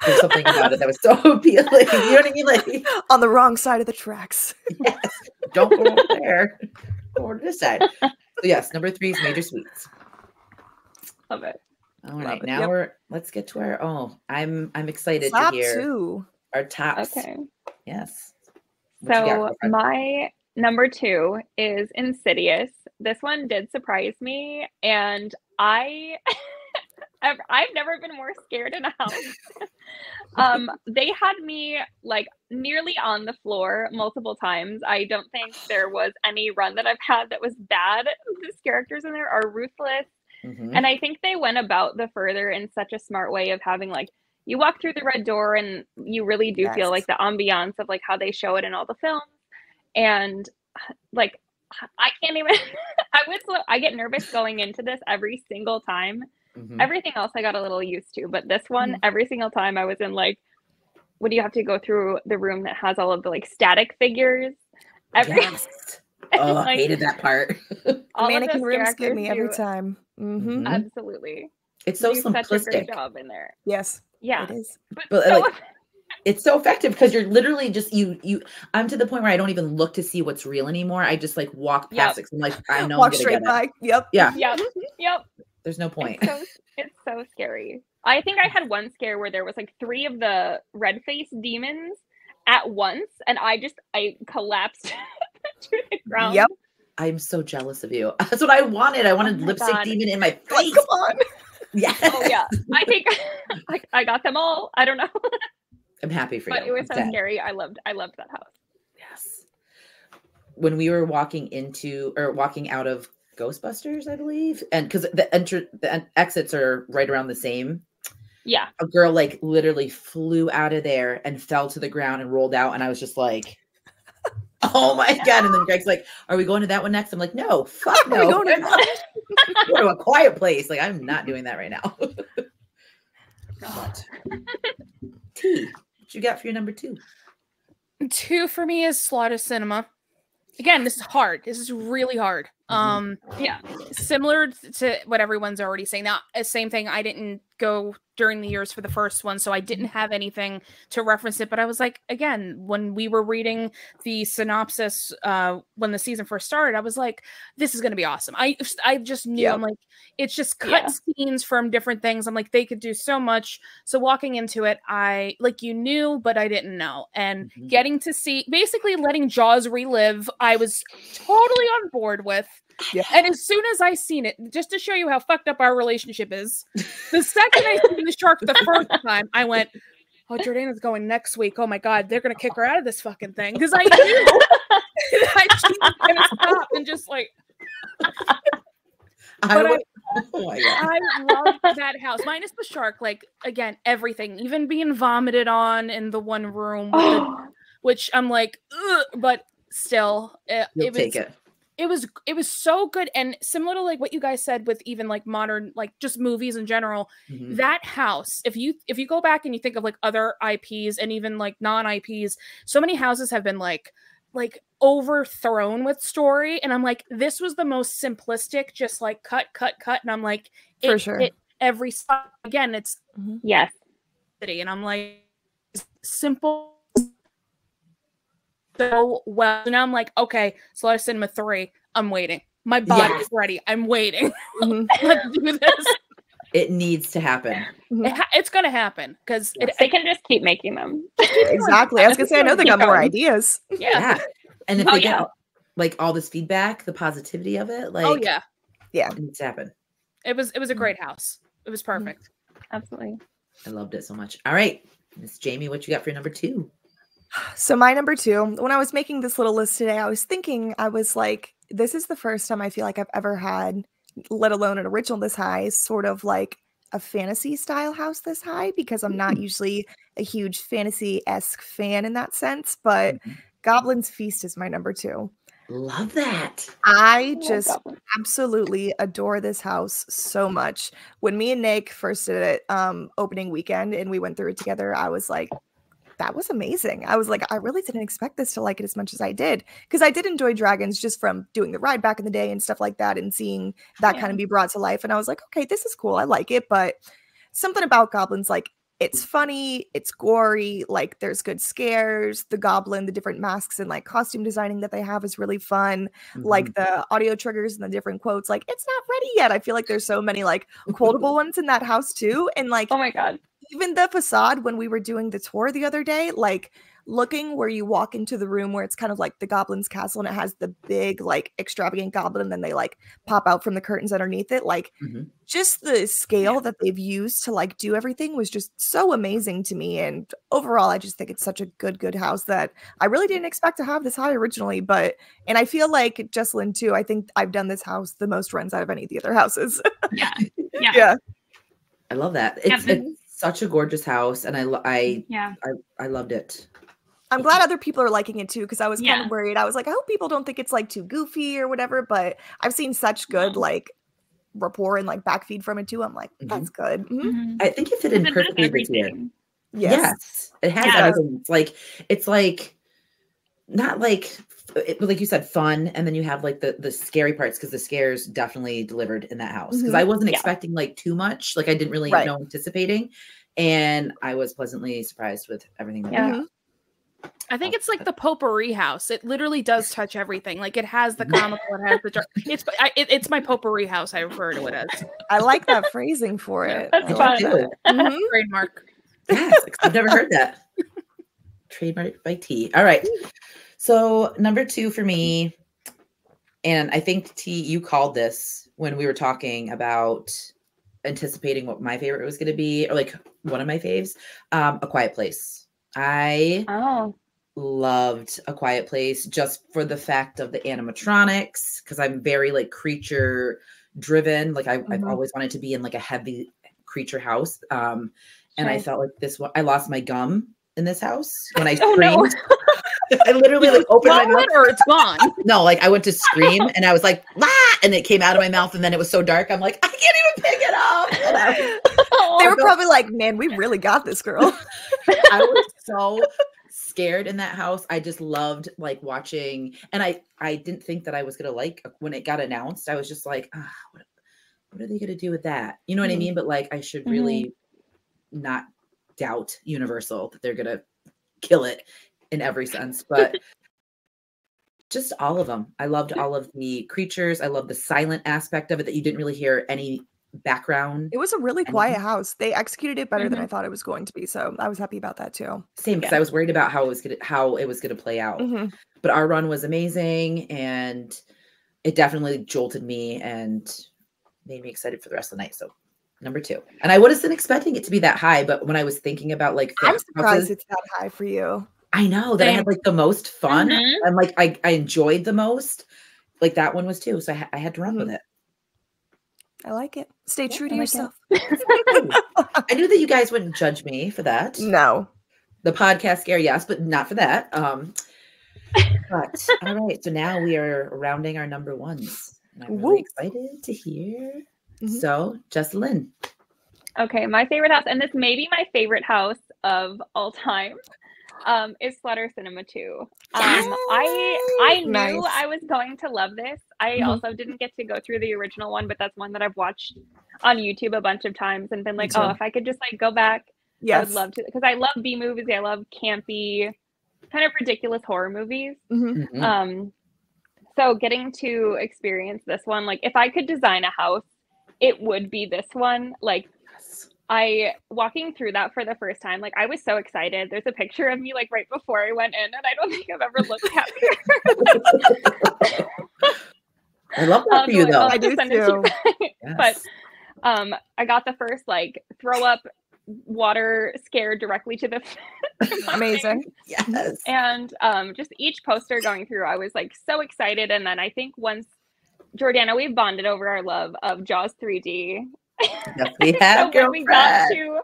There's something about it that was so appealing. You know what I mean? Like on the wrong side of the tracks. Yes. Don't go over there. Go over to this side. So yes, number 3 is Major Suites. Love it. All right, now let's get to our I'm excited Top to hear 2. Our tops. Okay. Yes. So my number 2 is Insidious. This one did surprise me, and I've never been more scared in a house. They had me like nearly on the floor multiple times. I don't think there was any run that I've had that was bad. These characters in there are ruthless. And I think they went about the further in such a smart way of having like, you walk through the red door and you really do feel like the ambiance of like how they show it in all the films. And like, I can't even, I get nervous going into this every single time. Everything else I got a little used to, but this one, every single time I was in like, what do you have to go through the room that has all of the like static figures? Yes. Oh, I hated that part. The mannequin rooms get me every time. Absolutely. It's so simplistic. Such a great job in there. Yes. Yeah. It is. But like, it's so effective because you're literally just I'm to the point where I don't even look to see what's real anymore. I just like walk past it. I'm like, I know. Walk straight by. Yep. Yeah. Yep. There's no point. It's so scary. I think I had one scare where there was like 3 of the red-faced demons at once, and I collapsed to the ground. Yep. I'm so jealous of you. That's what I wanted. I wanted lipstick demon in my face. Come on. Yes. Oh yeah. I think I got them all. I don't know. I'm happy for you. But it was so scary. I loved that house. Yes. When we were walking out of Ghostbusters, I believe, and because the exits are right around the same. Yeah. A girl like literally flew out of there and fell to the ground and rolled out, and I was just like, "Oh my god!" And then Greg's like, "Are we going to that one next?" I'm like, "No, fuck no. Go to a quiet place. Like I'm not doing that right now." But T, what you got for your number 2? 2 for me is Slaughter Cinema. Again, this is hard. This is really hard. Yeah, similar to what everyone's already saying. Now, same thing. I didn't go during the years for the first one, so I didn't have anything to reference it. But I was like, again, when we were reading the synopsis when the season first started, I was like, this is going to be awesome. I just knew. I'm like, it's just cut scenes from different things. I'm like, they could do so much. So walking into it, I like you knew, but I didn't know. And getting to see, basically letting Jaws relive, I was totally on board with. Yeah. And as soon as I seen it, just to show you how fucked up our relationship is, the second I seen the shark the first time, I went, "Oh, Jordana's going next week. Oh my god, they're gonna kick her out of this fucking thing." Because I knew that she was gonna stop and just like. I love that house, minus the shark. Like again, everything, even being vomited on in the one room, which I'm like, ugh, but still, it was so good. And similar to like what you guys said with even like modern, like just movies in general, that house, if you go back and you think of like other IPs and even like non-IPs, so many houses have been like overthrown with story. And I'm like, this was the most simplistic, just like cut. And I'm like, for sure. Every spot, again, it's city. And I'm like, simple. So well, so now I'm like, okay, Slaughter Cinema 3. I'm waiting. My body is ready. I'm waiting. Let's do this. It needs to happen. It's gonna happen because they can just keep making them. Exactly. I was gonna say, I know they got more ideas. Yeah. And if they get like all this feedback, the positivity of it, like it needs to happen. It was a great house. It was perfect. Absolutely. I loved it so much. All right, Miss Jamie, what you got for your number 2? So my number 2, when I was making this little list today, I was like, this is the first time I feel like I've ever had, let alone an original this high, sort of like a fantasy style house this high, because I'm not usually a huge fantasy-esque fan in that sense, but Goblin's Feast is my number 2. Love that. I just absolutely adore this house so much. When me and Nick first did it opening weekend and we went through it together, I was like, that was amazing. I was like, I really didn't expect this to like it as much as I did, because I did enjoy dragons just from doing the ride back in the day and stuff like that, and seeing that kind of be brought to life. And I was like, okay, this is cool. I like it. But something about goblins, like it's funny, it's gory, like there's good scares. The goblin, the different masks and like costume designing that they have is really fun. Like the audio triggers and the different quotes, like it's not ready yet. I feel like there's so many like quotable ones in that house too. And like, oh my God, even the facade when we were doing the tour the other day, like looking where you walk into the room where it's kind of like the goblin's castle and it has the big like extravagant goblin and then they like pop out from the curtains underneath it, like just the scale that they've used to like do everything was just so amazing to me. And overall I just think it's such a good house that I really didn't expect to have this high originally, but and I feel like Jessalyn too, I think I've done this house the most runs out of any of the other houses. yeah I love that. It's such a gorgeous house, and I loved it. I'm glad other people are liking it too, because I was kind of worried. I was like, I hope people don't think it's like too goofy or whatever, but I've seen such good like rapport and like backfeed from it too. I'm like, that's good. I think it fit in perfectly this year. Yes, it has everything. It's like not like you said, fun, and then you have like the scary parts, because the scares definitely delivered in that house, because I wasn't expecting like too much. Like I didn't really know anticipating, and I was pleasantly surprised with everything that we got. I think it's like the potpourri house. It literally does touch everything. Like it has the comical, it has the dark. It's my potpourri house. I refer to it as. I like that phrasing for it. That's fun. Trademark. Yes, I've never heard that. Trademark by T. All right. So number 2 for me, and I think T, you called this when we were talking about anticipating what my favorite was going to be, or like one of my faves, A Quiet Place. I loved A Quiet Place just for the fact of the animatronics, because I'm very like creature driven. Like I've always wanted to be in like a heavy creature house. And I felt like this one, I lost my gum in this house when I screamed. I literally like opened my mouth, or it's gone. No, like I went to scream and I was like, ah! And it came out of my mouth, and then it was so dark. I'm like, I can't even pick it up. They were probably like, man, we really got this, girl. I was so scared in that house. I just loved like watching, and I didn't think that I was gonna like when it got announced. I was just like, what are they gonna do with that? You know what I mean? But like, I should really not doubt Universal that they're gonna kill it in every sense, but just all of them. I loved all of the creatures. I love the silent aspect of it, that you didn't really hear any background. It was a really quiet house. They executed it better than I thought it was going to be, so I was happy about that too. Same, because I was worried about how it was gonna play out. But our run was amazing, and it definitely jolted me and made me excited for the rest of the night. So number 2, and I wasn't expecting it to be that high, but when I was thinking about like, I'm surprised it's that high for you. I know that I had like the most fun, and like I enjoyed the most. Like that one was too, so I had to run with it. I like it. Stay true to yourself. I knew that you guys wouldn't judge me for that. No. The podcast scare, yes, but not for that. But all right, so now we are rounding our number 1s. And I'm really excited to hear. So, Jessalyn. Okay, my favorite house, and this may be my favorite house of all time, is Slaughter Cinema 2. I knew I was going to love this. I also didn't get to go through the original one, but that's one that I've watched on YouTube a bunch of times and been like, oh, if I could just like go back, I would love to, because I love B movies. I love campy, kind of ridiculous horror movies. So getting to experience this one, like if I could design a house, it would be this one. Like walking through that for the first time, like I was so excited. There's a picture of me like right before I went in, and I don't think I've ever looked happier. I love that for you though. I do too. But I got the first like throw up water scare directly to the amazing. Yes. And just each poster going through, I was like so excited. And then I think once Jordana, we've bonded over our love of Jaws 3D. Yes, we have. So when we got to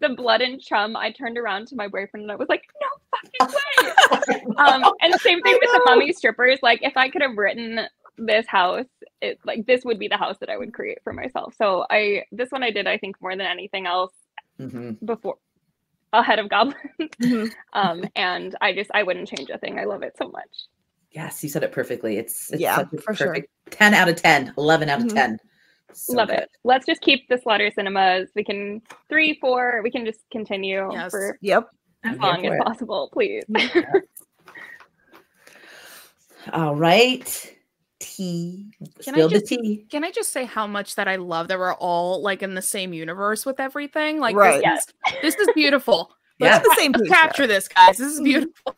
the blood and chum, I turned around to my boyfriend and I was like, no fucking way. And same thing with the mummy strippers. Like if I could have written this house, like this would be the house that I would create for myself. So this one I did, I think, more than anything else before, ahead of Goblins. And I wouldn't change a thing. I love it so much. Yes, you said it perfectly. It's yeah, such a for perfect 10 out of 10, 11 out of 10. So Love good. it. Let's just keep the Slaughter Cinemas. We can 3, 4. We can just continue for as long as possible, please. All right. Tea. Spill the tea. Can I just say how much that I love that we're all like in the same universe with everything? Like this is beautiful. Yeah, the same. Let's capture this, guys. This is beautiful.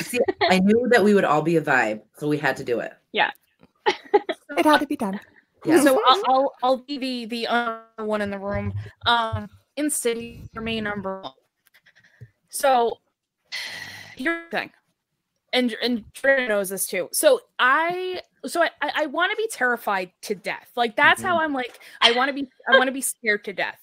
See, I knew that we would all be a vibe, so we had to do it. Yeah, it had to be done. Yeah. So I'll be the other one in the room. Insidious for me, number 1. So here's the thing. And Trina knows this too. So I want to be terrified to death. Like that's how I'm like, I want to be scared to death.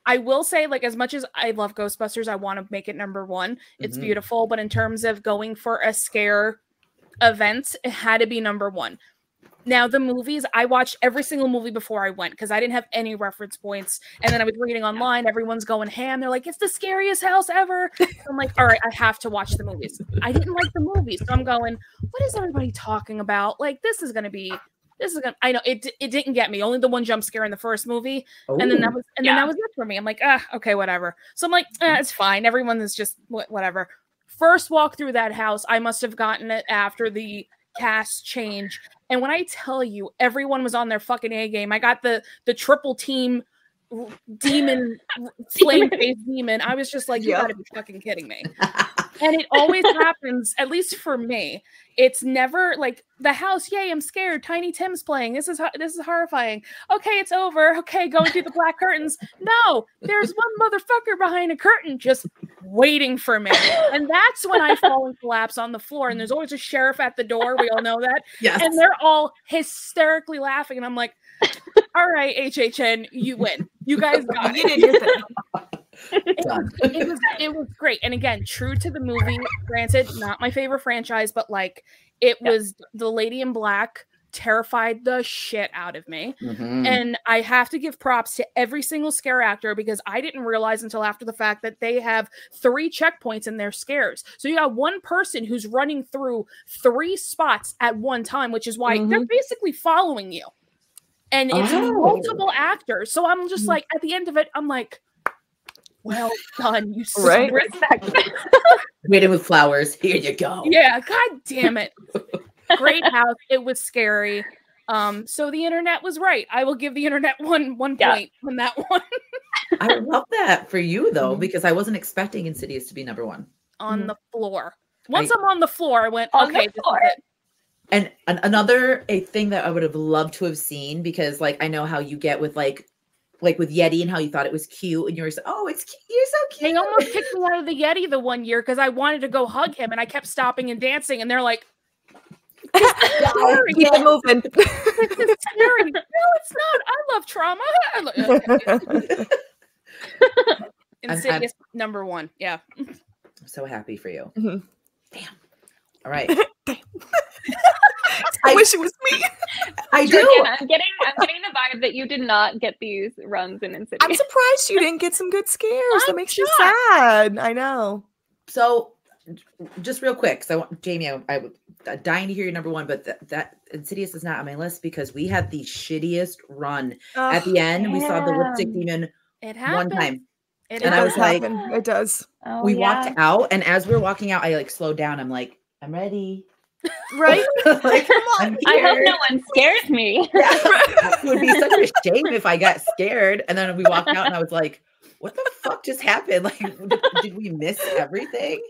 I will say, like, as much as I love Ghostbusters, I want to make it number 1. It's beautiful, but in terms of going for a scare event, it had to be number 1. Now, the movies, I watched every single movie before I went because I didn't have any reference points. And then I was reading online, everyone's going ham. They're like, it's the scariest house ever. I'm like, all right, I have to watch the movies. I didn't like the movies. So I'm going, what is everybody talking about? Like, this is going to be, I know it didn't get me. Only the one jump scare in the first movie. And then that was it for me. I'm like, okay, whatever. So I'm like, it's fine. Everyone is just whatever. First walk through that house, I must have gotten it after the cast change. And when I tell you, everyone was on their fucking A game. I got the triple team demon, flame face demon. I was just like, you gotta be fucking kidding me. And it always happens, at least for me. It's never like the house. Yay, I'm scared. Tiny Tim's playing. This is horrifying. Okay, it's over. Okay, going through the black curtains. No, there's one motherfucker behind a curtain just waiting for me. And that's when I fall and collapse on the floor. And there's always a sheriff at the door. We all know that. Yes. And they're all hysterically laughing. And I'm like, all right, HHN, you win. You guys got it. You did your thing. It was great. And again, true to the movie, granted, not my favorite franchise, but like it was the Lady in Black terrified the shit out of me. And I have to give props to every single scare actor because I didn't realize until after the fact that they have 3 checkpoints in their scares. So you got one person who's running through 3 spots at one time, which is why they're basically following you. And it's multiple actors. So I'm just like, at the end of it, I'm like, well done, you respect. Waiting with flowers. Here you go. Yeah, god damn it. Great house. It was scary. So the internet was right. I will give the internet one point on that one. I love that for you though, because I wasn't expecting Insidious to be number 1. On the floor. Once I'm on the floor, I went, okay, this is it. And another thing that I would have loved to have seen, because like I know how you get with like with Yeti and how you thought it was cute and you were so, oh, it's cute. You're so cute. They almost kicked me out of the Yeti the one year because I wanted to go hug him and I kept stopping and dancing and they're like, keep it moving. It's scary. No, it's not. I love trauma. Insidious number 1. Yeah. I'm so happy for you. Damn. All right. I wish it was me. I do. Again, I'm getting the vibe that you did not get these runs in Insidious. I'm surprised you didn't get some good scares. That makes me sad. I know. So, just real quick, so Jamie, I'm dying to hear your number 1, but that Insidious is not on my list because we had the shittiest run at the end. We saw the lipstick demon one time. I was like, it does. We walked out, and as we were walking out, I like slowed down. I'm like, I'm ready. Right? Like, come on. I hope no one scares me. It would be such a shame if I got scared. And then we walked out and I was like, what the fuck just happened? Like, did we miss everything?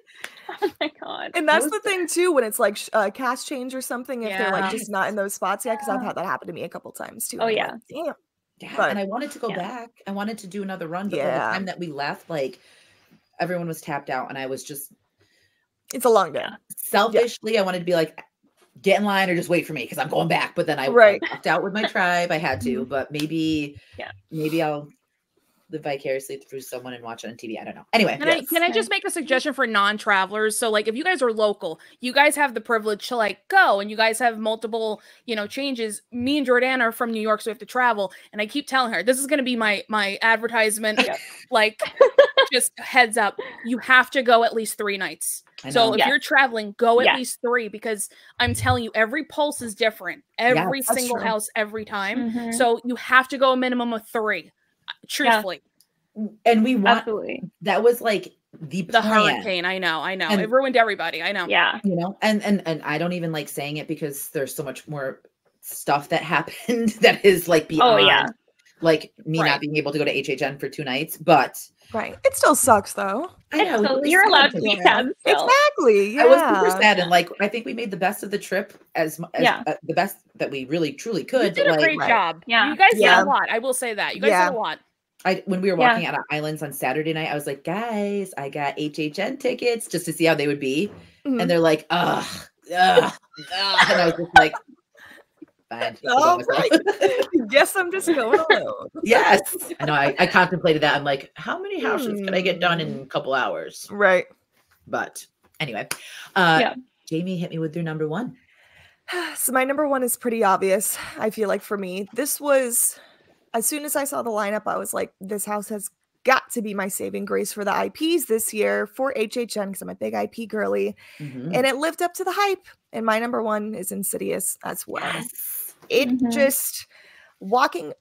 Oh my god. And that's the thing too, when it's like cast change or something, if they're like just not in those spots yet, because I've had that happen to me a couple times too. Oh yeah. Like, damn. Yeah, but, and I wanted to go back. I wanted to do another run, but by the time that we left, like everyone was tapped out and I was just, it's a long day. Selfishly, I wanted to be like, get in line or just wait for me because I'm going back. But then I walked out with my tribe. I had to, but maybe I'll live vicariously through someone and watch it on TV. I don't know. Anyway, can I just make a suggestion for non-travelers? So like if you guys are local, you guys have the privilege to like go and you guys have multiple, changes. Me and Jordan are from New York, so we have to travel. And I keep telling her, this is going to be my advertisement. Like just heads up, you have to go at least 3 nights. So if you're traveling, go at least 3, because I'm telling you, every pulse is different. Every single house, every time. So you have to go a minimum of 3, truthfully. And we want, that was like the hurricane. I know. And it ruined everybody. I know. Yeah. You know, and I don't even like saying it because there's so much more stuff that happened that is like beyond like me not being able to go to HHN for 2 nights, but it still sucks though. I know you're allowed to be sad still. Exactly. I was super sad, and like I think we made the best of the trip as the best that we really truly could. You did a great job. Yeah, you guys did a lot. I will say that you guys did a lot. When we were walking out of Islands on Saturday night, I was like, guys, I got HHN tickets just to see how they would be, and they're like, ugh, and I was just like, fine. All right. Guess I'm just going alone. Yes. I know. I contemplated that. I'm like, how many houses can I get done in a couple hours? Right. But anyway, Jamie, hit me with your number 1. So my number 1 is pretty obvious. I feel like for me, this was, as soon as I saw the lineup, I was like, this house has got to be my saving grace for the IPs this year for HHN, because I'm a big IP girly. And it lived up to the hype. And my number 1 is Insidious as well. Yes. It just walking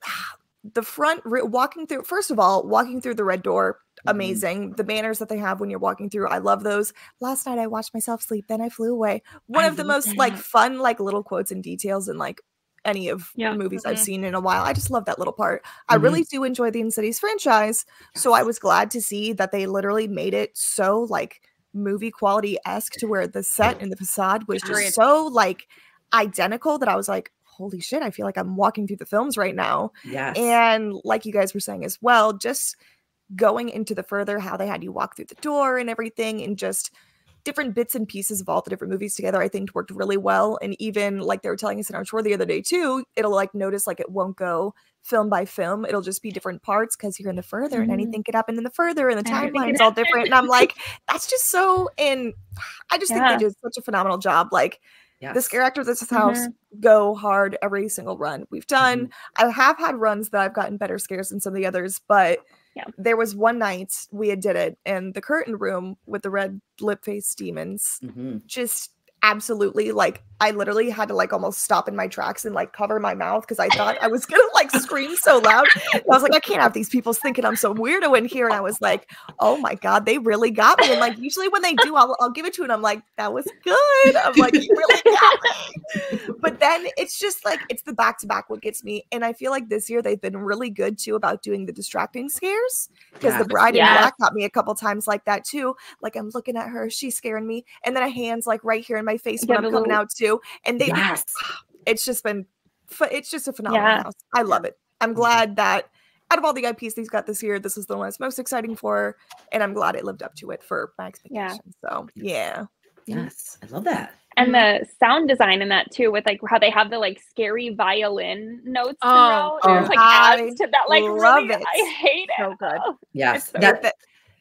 through, first of all, walking through the red door, amazing. The manners that they have when you're walking through, I love those. Last night I watched myself sleep, then I flew away. One of the most like fun, like little quotes and details in like any of the movies I've seen in a while. I just love that little part. I really do enjoy the Insidious franchise. So I was glad to see that they literally made it so like movie quality-esque, to where the set and the facade was just so like identical that I was like, holy shit, I feel like I'm walking through the films right now. Yes. And like you guys were saying as well, just going into the further, how they had you walk through the door and everything, and just different bits and pieces of all the different movies together, I think worked really well. And even like they were telling us in our tour the other day too, it'll like notice like it won't go film by film. It'll just be different parts because you're in the further and anything could happen in the further and the timeline's all different. And I'm like, that's just so, and I just think they did such a phenomenal job. Like, the scare actors at this house go hard every single run we've done. I have had runs that I've gotten better scares than some of the others, but there was one night we did it, and the curtain room with the red lip face demons just absolutely, like, I literally had to like almost stop in my tracks and like cover my mouth because I thought I was gonna like scream so loud. And I was like, I can't have these people thinking I'm so weirdo in here. And I was like, oh my god, they really got me. And like usually when they do, I'll give it to it. And I'm like, that was good. I'm like, you really got me. But then it's just like, it's the back-to-back what gets me. And I feel like this year they've been really good too about doing the distracting scares, because the bride in black got me a couple times like that too. Like I'm looking at her, she's scaring me, and then a hand's like right here in my face when I'm coming out too. And they, it's just been, it's just a phenomenal house. I love it. I'm glad that out of all the IPs these got this year, this is the one that's most exciting for, and I'm glad it lived up to it for my expectations. So yes, I love that. And the sound design in that too, with like how they have the like scary violin notes throughout. It like adds to that. Like really, I hate so it. Good. Yes, that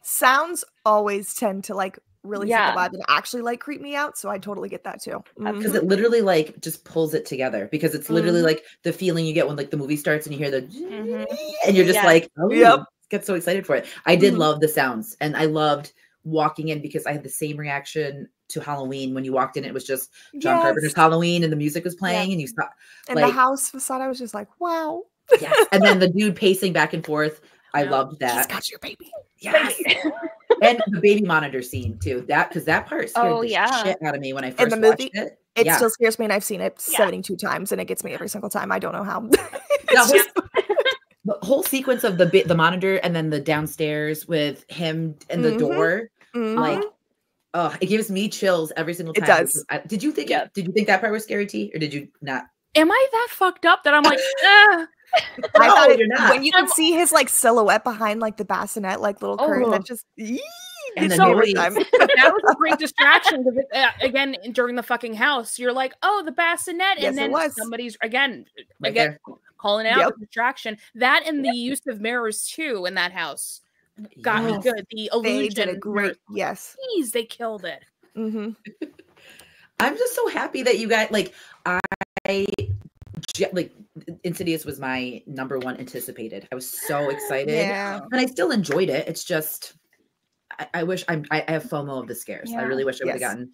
sounds always tend to like really take a vibe and actually like creep me out. So I totally get that too. Because it literally like just pulls it together, because it's literally like the feeling you get when like the movie starts and you hear the and you're just like, oh, get so excited for it. I did love the sounds, and I loved walking in because I had the same reaction to Halloween. When you walked in, it was just John Carpenter's Halloween and the music was playing and you saw and like, the house facade, I was just like, wow. And then the dude pacing back and forth, I loved that. He's got your baby. Yes. And the baby monitor scene too. That, because that part scared the shit out of me when I first watched it. It still scares me, and I've seen it 72 times, and it gets me every single time. I don't know how. The whole sequence of the monitor and then the downstairs with him and the door, like, oh, it gives me chills every single time. It does. Did you think that part was scary, T, or did you not? Am I that fucked up that I'm like, I thought when you could see his like silhouette behind like the bassinet, like little curtain, that just and that was a great distraction, because again during the fucking house, you're like, oh, the bassinet, and then somebody's again calling out the distraction. That and the use of mirrors too in that house got me good. The illusion, they did a great Jeez, they killed it. I'm just so happy that you guys like Insidious was my number one anticipated. I was so excited, and I still enjoyed it. It's just I wish I have FOMO of the scares. I really wish I would have gotten,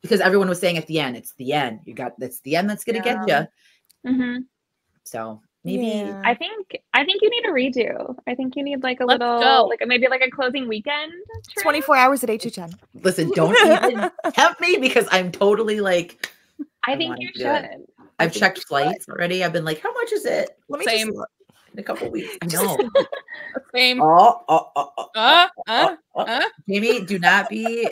because everyone was saying at the end, it's the end. That's the end that's going to get you. Mm-hmm. So maybe I think you need a redo. I think you need like a little, like maybe like a closing weekend. 24 hours at HHN. Listen, don't even tempt me, because I'm totally like, I think you should. I've checked flights already. I've been like, how much is it? Let me just look. In a couple weeks. I know. Same. Jamie, do not be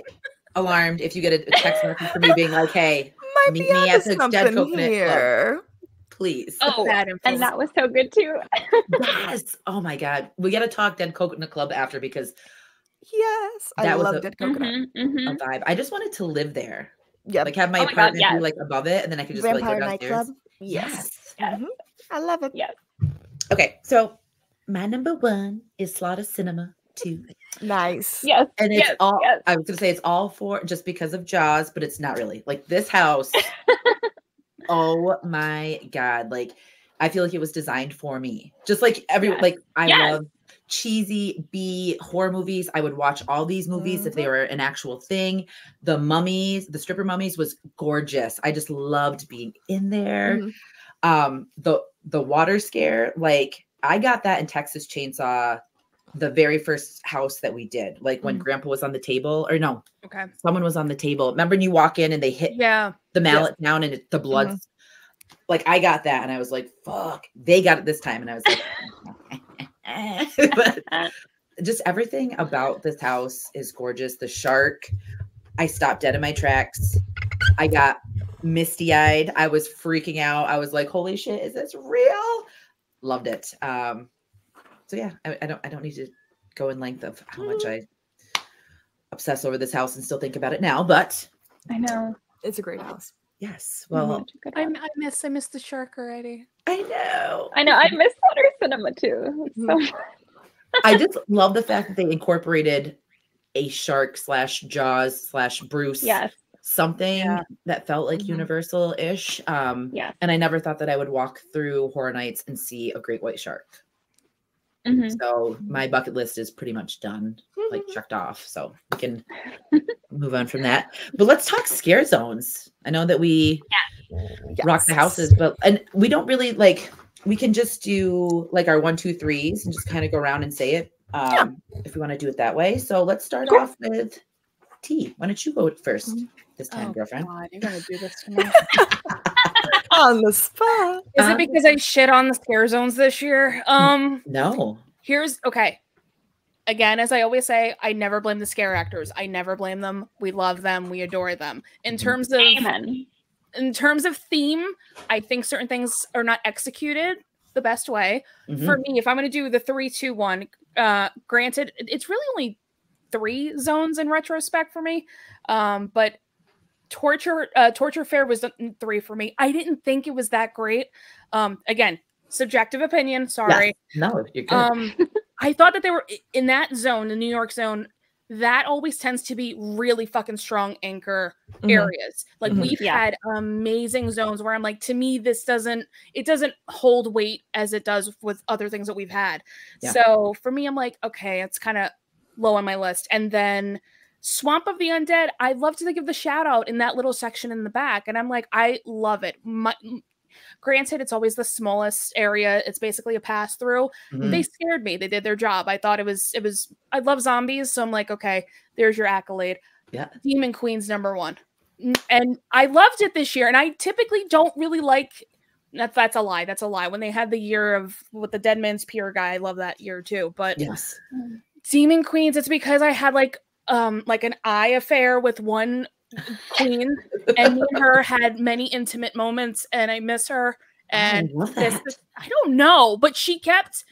alarmed if you get a text message from me being like, hey, meet me at the Dead Coconut Club. Please. Oh, and that was so good too. Yes. Oh my God. We got to talk Dead Coconut Club after, because I love Dead Coconut. A vibe. I just wanted to live there. Yeah. Like have my apartment be like above it, and then I could just Vampire go downstairs. nightclub. Yes. I love it. Yes. Okay, so my number 1 is Slaughter Cinema 2. Nice. Yes. And it's all, I was going to say it's all for just because of Jaws, but it's not really. Like this house, oh my God. Like, I feel like it was designed for me. Just like like I love cheesy B horror movies. I would watch all these movies if they were an actual thing. The mummies, the stripper mummies was gorgeous. I just loved being in there. The water scare, like I got that in Texas Chainsaw, the very first house that we did, like when Grandpa was on the table, or no, someone was on the table. Remember when you walk in and they hit the mallet down and the blood, like I got that and I was like, fuck, they got it this time. And I was like, but just everything about this house is gorgeous. The shark, I stopped dead in my tracks. I got misty-eyed. I was freaking out. I was like, holy shit, is this real? Loved it. So yeah, I don't need to go in length of how much I obsess over this house and still think about it now, but I know it's a great house. Yes. Well, I miss the shark already. I know. I miss Slaughter Cinema too. So I just love the fact that they incorporated a shark / Jaws / Bruce. Something that felt like Universal-ish. And I never thought that I would walk through Horror Nights and see a great white shark. So my bucket list is pretty much done, like checked off. So we can move on from that. But let's talk scare zones. I know that we rock the houses, and we don't really like, we can just do like our 1, 2, 3s and just kind of go around and say it if we want to do it that way. So let's start off with T. Why don't you go first this time, girlfriend? God, you're gonna do this to me on the spot. Is it because I shit on the scare zones this year? No. Here's again, as I always say, I never blame the scare actors. I never blame them. We love them. We adore them. In terms of theme, I think certain things are not executed the best way. For me, if I'm going to do the 3, 2, 1, granted, it's really only 3 zones in retrospect for me. But Torture Fair was 3 for me. I didn't think it was that great. Again, subjective opinion. Sorry. Yes. No, you're good. I thought that they were in that zone, the New York zone. That always tends to be really fucking strong anchor areas. Like we've had amazing zones where I'm like, to me, it doesn't hold weight as it does with other things that we've had. So for me, I'm like, okay, it's kind of low on my list. And then Swamp of the Undead, I love to give the shout out in that little section in the back. And I'm like, I love it. Granted, it's always the smallest area. It's basically a pass through. They scared me. They did their job. I thought it was, I love zombies. So I'm like, okay, there's your accolade. Yeah. Demon Queen's #1. And I loved it this year. And I typically don't really like, that's a lie. That's a lie. When they had the year of with the Dead Man's Pier guy, I love that year too. But yes, Demon Queens, it's because I had like an eye affair with one queen, and me and her had many intimate moments, and I miss her. And I don't know, but she kept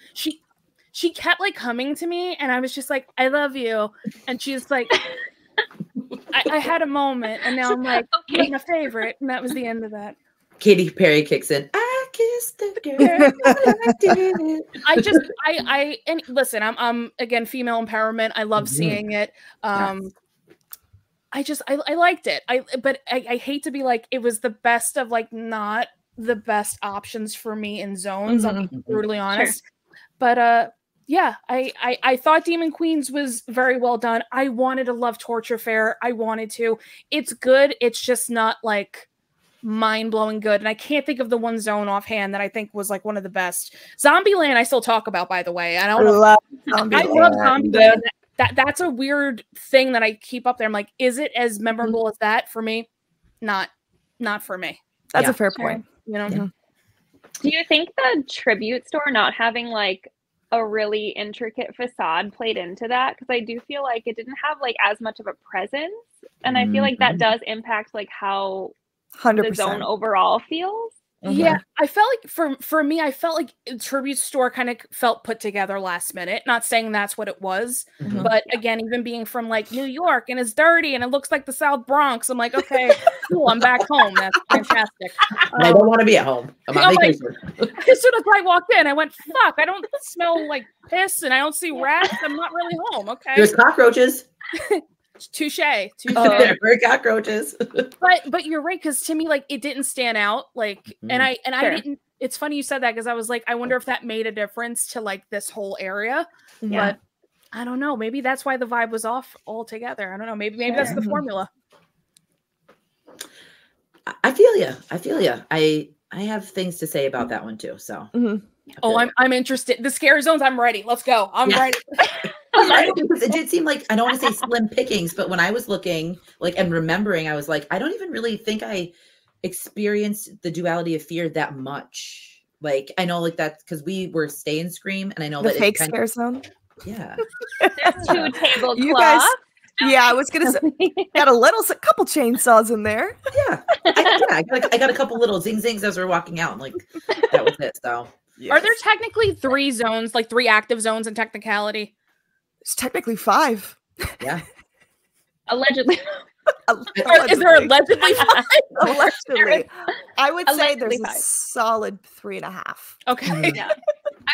like coming to me, and I was just like, I love you. And she's like, I had a moment, and now I'm like, you're my favorite. And that was the end of that. Katy Perry kicks in. I kissed the girl. I did it. And listen, I'm again, female empowerment. I love seeing it. I liked it. But I hate to be like, it was the best of like not the best options for me in zones. I'll be brutally honest. But Yeah, I thought Demon Queens was very well done. I wanted to love Torture Fair. I wanted to. It's good. It's just not like mind-blowing good. And I can't think of the one zone offhand that I think was like one of the best. Zombieland I still talk about, by the way. I don't know. Love I love Zombieland. That's a weird thing that I keep up there. I'm like, is it as memorable as that for me? Not for me. That's a fair point. You know? Yeah. Do you think the tribute store not having like a really intricate facade played into that? Because I do feel like it didn't have like as much of a presence. And I feel like that does impact like how 100%. the zone overall feels. Yeah, I felt like for me, I felt like Tribute Store kind of felt put together last minute. Not saying that's what it was, but again, even being from like New York and it's dirty and it looks like the South Bronx, I'm like, okay, cool, I'm back home. That's fantastic. I don't want to be at home. I'm on vacation. Like, as soon as I walked in, I went, fuck, I don't smell like piss and I don't see rats. I'm not really home. Okay. There's cockroaches. Touche. There were cockroaches. but you're right, because to me, like, it didn't stand out. Like, and I didn't. It's funny you said that, because I was like, I wonder if that made a difference to like this whole area. But I don't know. Maybe that's why the vibe was off altogether. I don't know. Maybe that's the formula. I feel you. I have things to say about that one too. So. I'm interested. The scare zones. I'm ready. Let's go. I'm ready. Because it did seem like, I don't want to say slim pickings, but when I was looking like and remembering, I was like, I don't even really think I experienced the duality of fear that much. Like, I know like that's because we were staying Scream, and I know the that fake scare zone. Yeah. There's 2 tablecloths. You guys, yeah, I was gonna say, got a couple chainsaws in there. Yeah. I got a couple little zing zings as we're walking out, and like that was it. So Are there technically 3 zones, like 3 active zones in technicality? It's technically 5. Yeah. Allegedly. Is there allegedly 5? Allegedly. I would say there's a 5. solid 3.5. Okay. Yeah.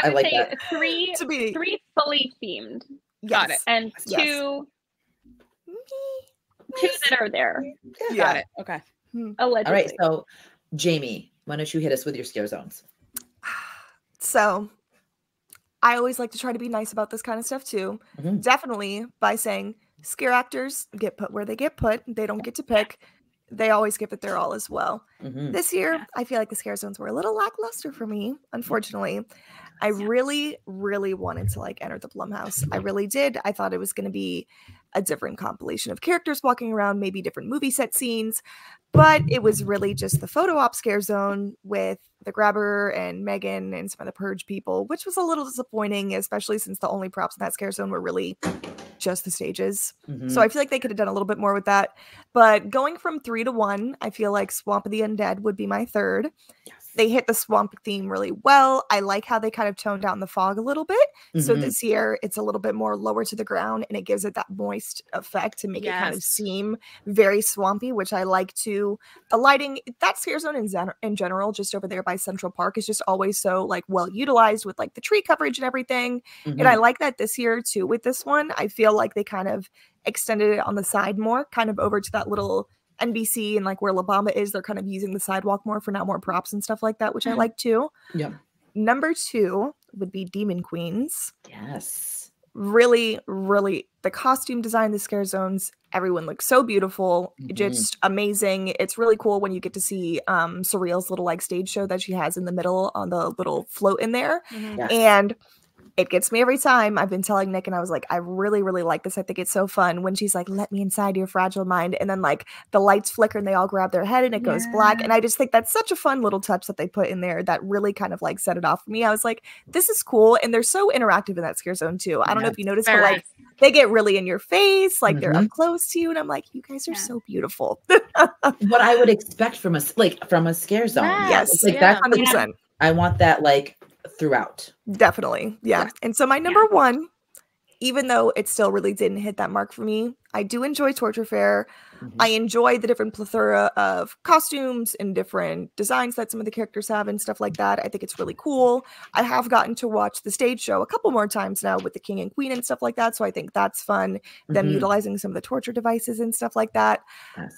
I would like say that. 3 fully themed. Got it. And 2 that are there. Got it. Okay. Allegedly. All right. So Jamie, why don't you hit us with your scare zones? So I always like to try to be nice about this kind of stuff too. Definitely by saying scare actors get put where they get put. They don't get to pick. They always give it their all as well. This year, I feel like the scare zones were a little lackluster for me, unfortunately. I really, really wanted to like enter the Blumhouse. I really did. I thought it was going to be a different compilation of characters walking around, maybe different movie set scenes, but it was really just the photo op scare zone with the Grabber and Megan and some of the Purge people, which was a little disappointing, especially since the only props in that scare zone were really just the stages. So I feel like they could have done a little bit more with that. But going from 3 to 1, I feel like Swamp of the Undead would be my third. They hit the swamp theme really well. I like how they kind of toned down the fog a little bit. So this year it's a little bit more lower to the ground, and it gives it that moist effect to make it kind of seem very swampy, which I like too. The lighting, that scare zone in general, just over there by Central Park, is just always so like well utilized with like the tree coverage and everything. And I like that this year too with this one. I feel like they kind of extended it on the side more, kind of over to that little NBC and like where La Bamba is. They're kind of using the sidewalk more for now more props and stuff like that, which I like too. Number 2 would be Demon Queens. Yes. Really, really, the costume design, the scare zones, everyone looks so beautiful. Just amazing. It's really cool when you get to see Surreal's little like stage show that she has in the middle on the little float in there. And it gets me every time. I've been telling Nick, and I was like, I really, really like this. I think it's so fun when she's like, let me inside your fragile mind. And then like the lights flicker and they all grab their head and it goes black. And I just think that's such a fun little touch that they put in there that really kind of like set it off for me. I was like, this is cool. And they're so interactive in that scare zone too. I don't know if you noticed, but like they get really in your face, like they're up close to you. And I'm like, you guys are so beautiful. What I would expect from a scare zone. Yes. Like that's 100%. I want that like throughout. Definitely. Yeah. And so my number 1, even though it still really didn't hit that mark for me, I do enjoy Torture Fair. I enjoy the different plethora of costumes and different designs that some of the characters have and stuff like that. I think it's really cool. I have gotten to watch the stage show a couple more times now with the King and Queen and stuff like that. So I think that's fun. Them utilizing some of the torture devices and stuff like that.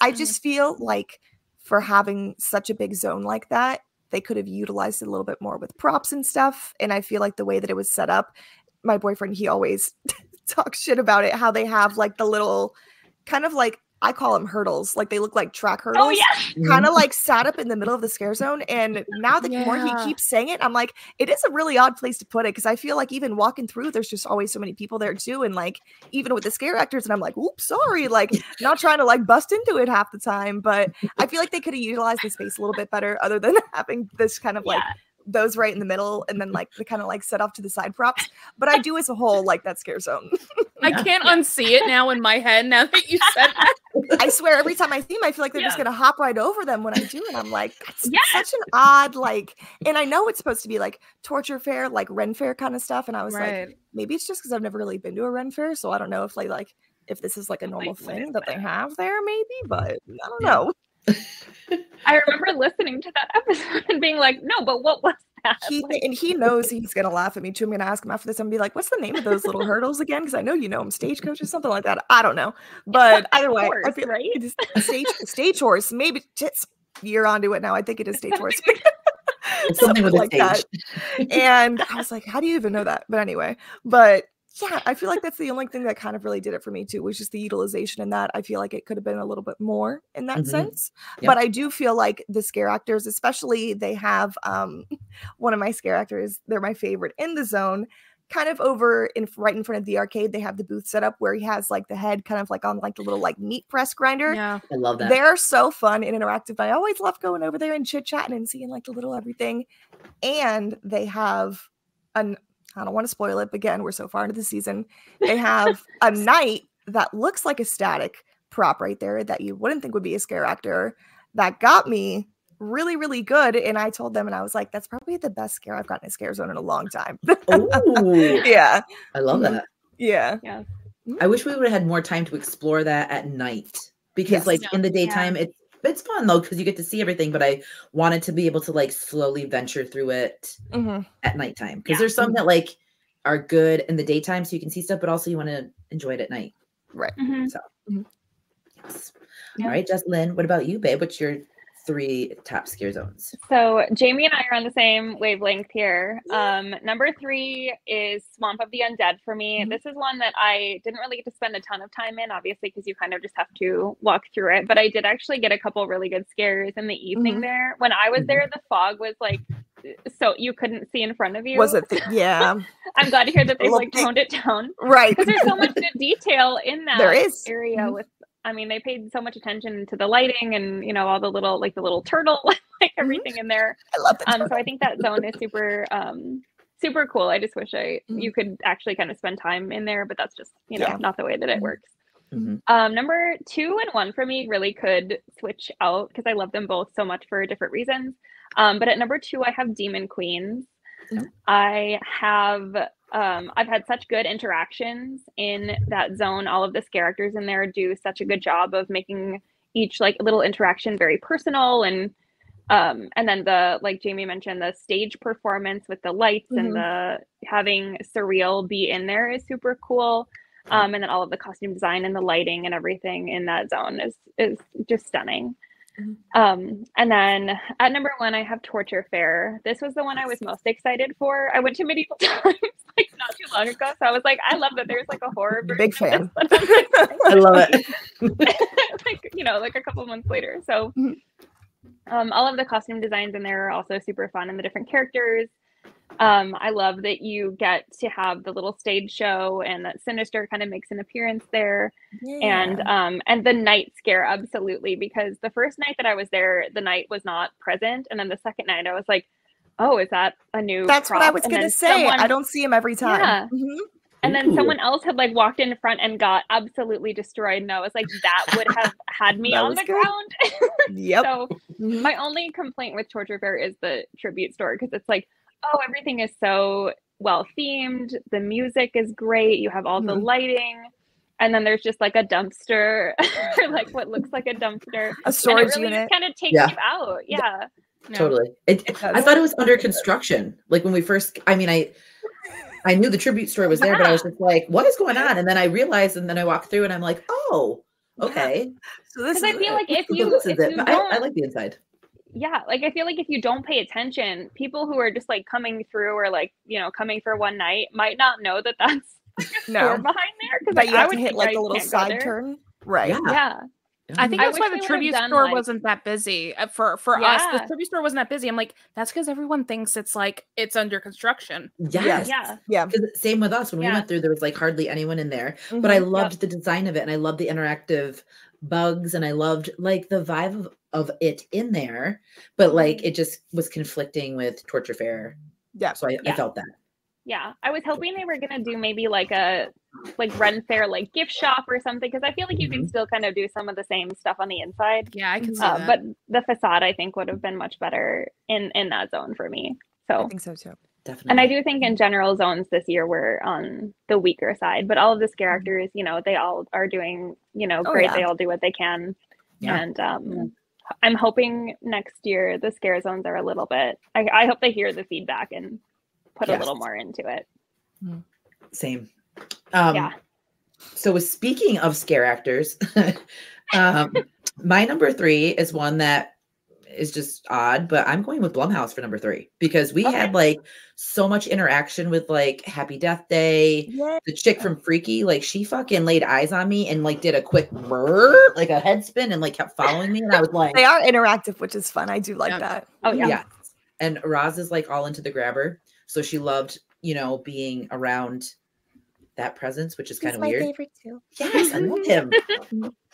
I just feel like for having such a big zone like that, they could have utilized it a little bit more with props and stuff. And I feel like the way that it was set up, my boyfriend, he always talks shit about it, how they have like the little kind of like, I call them hurdles. Like they look like track hurdles. Oh, yeah. Kind of like sat up in the middle of the scare zone. And now the more he keeps saying it, I'm like, it is a really odd place to put it. Cause I feel like even walking through, there's just always so many people there too. And like, even with the scare actors, and I'm like, oops, sorry. Like not trying to like bust into it half the time, but I feel like they could have utilized the space a little bit better other than having this kind of like those right in the middle and then like the kind of like set off to the side props. But I do as a whole like that scare zone. I can't unsee it now in my head now that you said that. I swear every time I see them, I feel like they're just gonna hop right over them when I do it. I'm like, that's such an odd like, and I know it's supposed to be like torture fair, like Ren fair kind of stuff. And I was like, maybe it's just because I've never really been to a Ren fair, so I don't know if like if this is like a normal thing that they have there, maybe, but I don't know. I remember listening to that episode and being like, no, but what was that? And he knows he's going to laugh at me too. I'm going to ask him after this and be like, what's the name of those little hurdles again? Because I know you know him, Stagecoach or something like that. I don't know. But either way, horse, I feel right? It is stage horse. Maybe just you're onto it now. I think it is stage horse. It's something with like a stage. That. And I was like, how do you even know that? But anyway, yeah, I feel like that's the only thing that kind of really did it for me too, was just the utilization in that. I feel like it could have been a little bit more in that sense. Yep. But I do feel like the scare actors, especially they have one of my scare actors, they're my favorite in the zone, kind of over right in front of the arcade. They have the booth set up where he has like the head kind of like on like the little like meat press grinder. Yeah, I love that. They're so fun and interactive. I always love going over there and chit-chatting and seeing like the little everything. And they have I don't want to spoil it, but again, we're so far into the season. They have a knight that looks like a static prop right there that you wouldn't think would be a scare actor that got me really, really good. And I told them, and I was like, that's probably the best scare I've gotten in a scare zone in a long time. Ooh, yeah. I love that. Yeah. I wish we would have had more time to explore that at night because like in the daytime, it's fun though, because you get to see everything, but I wanted to be able to like slowly venture through it at nighttime. Because there's some that like are good in the daytime so you can see stuff, but also you want to enjoy it at night. Right. So yes. All right, Jessalyn, what about you, babe? What's your 3 top scare zones? So Jamie and I are on the same wavelength here. Number 3 is Swamp of the Undead for me. This is one that I didn't really get to spend a ton of time in, obviously, because you kind of just have to walk through it. But I did actually get a couple really good scares in the evening there. When I was there, the fog was like, so you couldn't see in front of you. Was it? Yeah. I'm glad to hear that they've like toned it down. Right. Because there's so much good detail in that area with, I mean, they paid so much attention to the lighting and, you know, all the little, like the little turtle, like everything in there. I love that. So I think that zone is super, super cool. I just wish you could actually kind of spend time in there, but that's just, you know, not the way that it works. Number 2 and 1 for me really could switch out because I love them both so much for different reasons. But at number 2, I have Demon Queens. I have I've had such good interactions in that zone. All of the characters in there do such a good job of making each like little interaction very personal, and then the, like Jamie mentioned, the stage performance with the lights and the having surreal be in there is super cool. And then all of the costume design and the lighting and everything in that zone is just stunning. And then at number 1, I have Torture Fair. This was the one I was most excited for. I went to Medieval Times like not too long ago, so I was like, I love that there's like a horror version. Big fan. I love it. Like, you know, like a couple months later. So all of the costume designs in there are also super fun, and the different characters. I love that you get to have the little stage show, and that Sinister kind of makes an appearance there. And the night scare, absolutely, because the first night that I was there, the night was not present, and then the second night I was like, oh, is that a new That's prop? what I was gonna say. I don't see him every time. And then someone else had like walked in front and got absolutely destroyed, and I was like, that would have had me on the ground. So my only complaint with Torture Fair is the tribute store, because it's like, oh, everything is so well themed. The music is great. You have all the lighting. And then there's just like a dumpster, or like what looks like a dumpster. A storage and it really unit. Kind of takes you out. Yeah. Totally. I thought it was under construction. Like when we first, I mean, I knew the tribute store was there, but I was just like, what is going on? And then I realized, and then I walked through and I'm like, oh, okay. So this is, I feel like if you I like the inside. yeah, like I feel like if you don't pay attention, people who are just like coming through or like, coming for one night might not know that that's like a store behind there, because like like you I have would to hit like a little side turn, right? Yeah. I think that's why the tribute store wasn't that busy for us. The tribute store wasn't that busy. I'm like, that's because everyone thinks it's like it's under construction. Yes. Yeah. Same with us. When we went through, there was like hardly anyone in there. But I loved the design of it, and I loved the interactive bugs, and I loved like the vibe of it in there. But like it just was conflicting with Torture Fair. Yeah. So I felt that. Yeah, I was hoping they were gonna do maybe like a Ren Fair like gift shop or something, because I feel like you can still kind of do some of the same stuff on the inside. Yeah, I can see that. But the facade I think would have been much better in that zone for me. So I think so too. Definitely. And I do think in general zones this year were on the weaker side, but all of the scare actors, they all are doing, great. Yeah. They all do what they can. Yeah. And I'm hoping next year the scare zones are a little bit, I hope they hear the feedback and put a little more into it. Same. Yeah. So speaking of scare actors, my number 3 is one that is just odd, but I'm going with Blumhouse for number 3 because we had like so much interaction with like Happy Death Day. The chick from Freaky, like she fucking laid eyes on me and like did a quick brrr, like a head spin and like kept following me. And I was like, they are interactive, which is fun. I do like that. Oh yeah. And Roz is like all into the grabber. So she loved, being around that presence, which is kind of weird. He's my favorite too. Yes, I love him.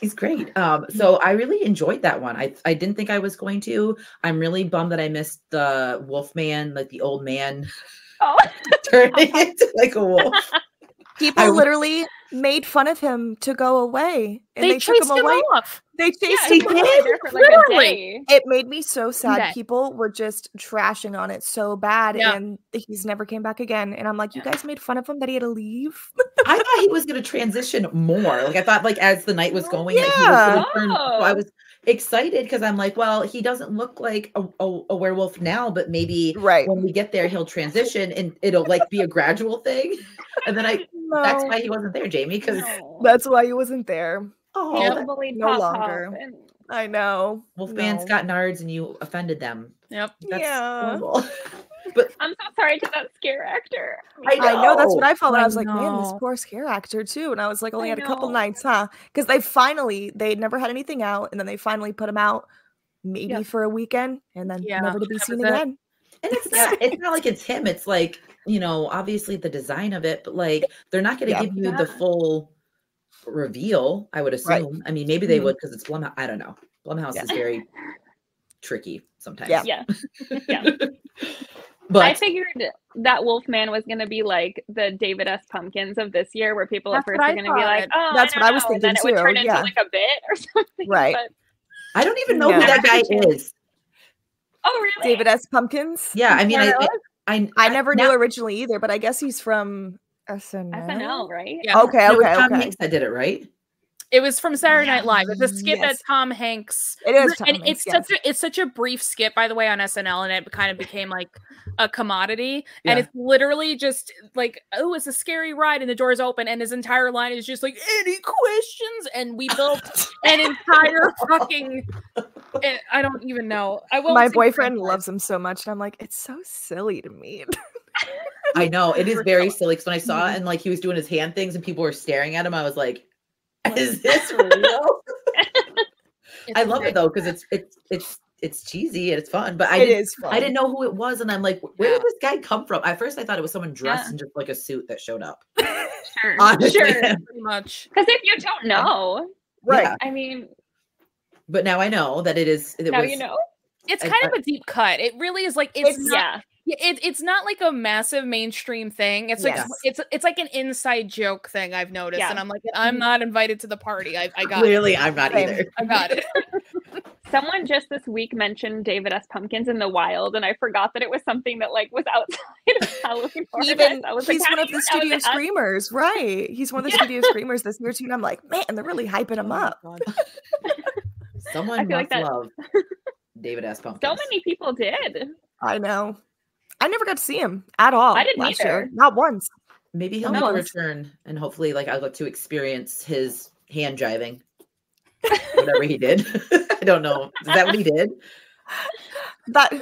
He's great. So I really enjoyed that one. I didn't think I was going to. I'm really bummed that I missed the Wolfman, like the old man turning into like a wolf. People literally made fun of him to go away, and they took him away. Off. They chased him away. Literally. It made me so sad. People were just trashing on it so bad, and he's never came back again. And I'm like, you guys made fun of him that he had to leave. I thought he was going to transition more. Like I thought, like as the night was going, like, he was going to turn. So I was excited because I'm like, well, he doesn't look like a werewolf now, but maybe when we get there, he'll transition and it'll like be a gradual thing. And then that's why he wasn't there, Jamie, because that's why he wasn't there. Oh, no longer. I know. Wolfman's got nards and you offended them. Yep. That's horrible. But I'm so sorry to that scare actor. I know that's what I felt. I was like, man, this poor scare actor too. And I was like, only had a couple nights, huh? Because they'd never had anything out, and then they finally put him out maybe for a weekend, and then never to be seen again. And it's not like it's him. It's like, obviously the design of it, but like they're not going to give you the full reveal, I would assume. Right. I mean, maybe they would because it's Blumhouse. I don't know. Blumhouse is very tricky sometimes. Yeah. But I figured that Wolfman was going to be like the David S. Pumpkins of this year, where people at first are going to be like, "Oh, that's what I was thinking and then too." It would turn into like a bit or something. Right. But I don't even know who that guy is. Oh, really? David S. Pumpkins? Yeah, I mean, I never knew originally either, but I guess he's from SNL. SNL, right? Yeah. Okay. Tom Hanks that did it, right? It was from Saturday Night Live. It's a skit that Tom Hanks. It is. Tom Hanks, it's such a brief skit, by the way, on SNL, and it kind of became like a commodity. Yeah. And it's literally just like, oh, it's a scary ride, and the doors open, and his entire line is just like, any questions? And we built an entire fucking. I don't even know. My boyfriend loves him so much, and I'm like, it's so silly to me. I know it is very silly. Because when I saw it and like he was doing his hand things, and people were staring at him, I was like, is this real? I love it though because it's cheesy and it's fun, but it is fun. I didn't know who it was, and I'm like, where did this guy come from? At first, I thought it was someone dressed in just like a suit that showed up. Sure, pretty much. Because if you don't know, right? I mean, but now I know that it is. Now you know. It's kind of a deep cut. It really is like it's not like a massive mainstream thing. It's like it's like an inside joke thing I've noticed, and I'm like, I'm not invited to the party. I got clearly it. I'm not either. I got it. Someone just this week mentioned David S. Pumpkins in the wild, and I forgot that it was something that like was outside of Halloween. He's one of the studio screamers, right? He's one of the studio screamers this year too. And I'm like, man, they're really hyping him up. Someone must love David S. Pumpkins. So many people did. I know. I never got to see him at all. I didn't last either. Year. Not once. Maybe he'll make a return, and hopefully, like I got to experience his hand jiving, whatever he did. I don't know. Is that what he did? that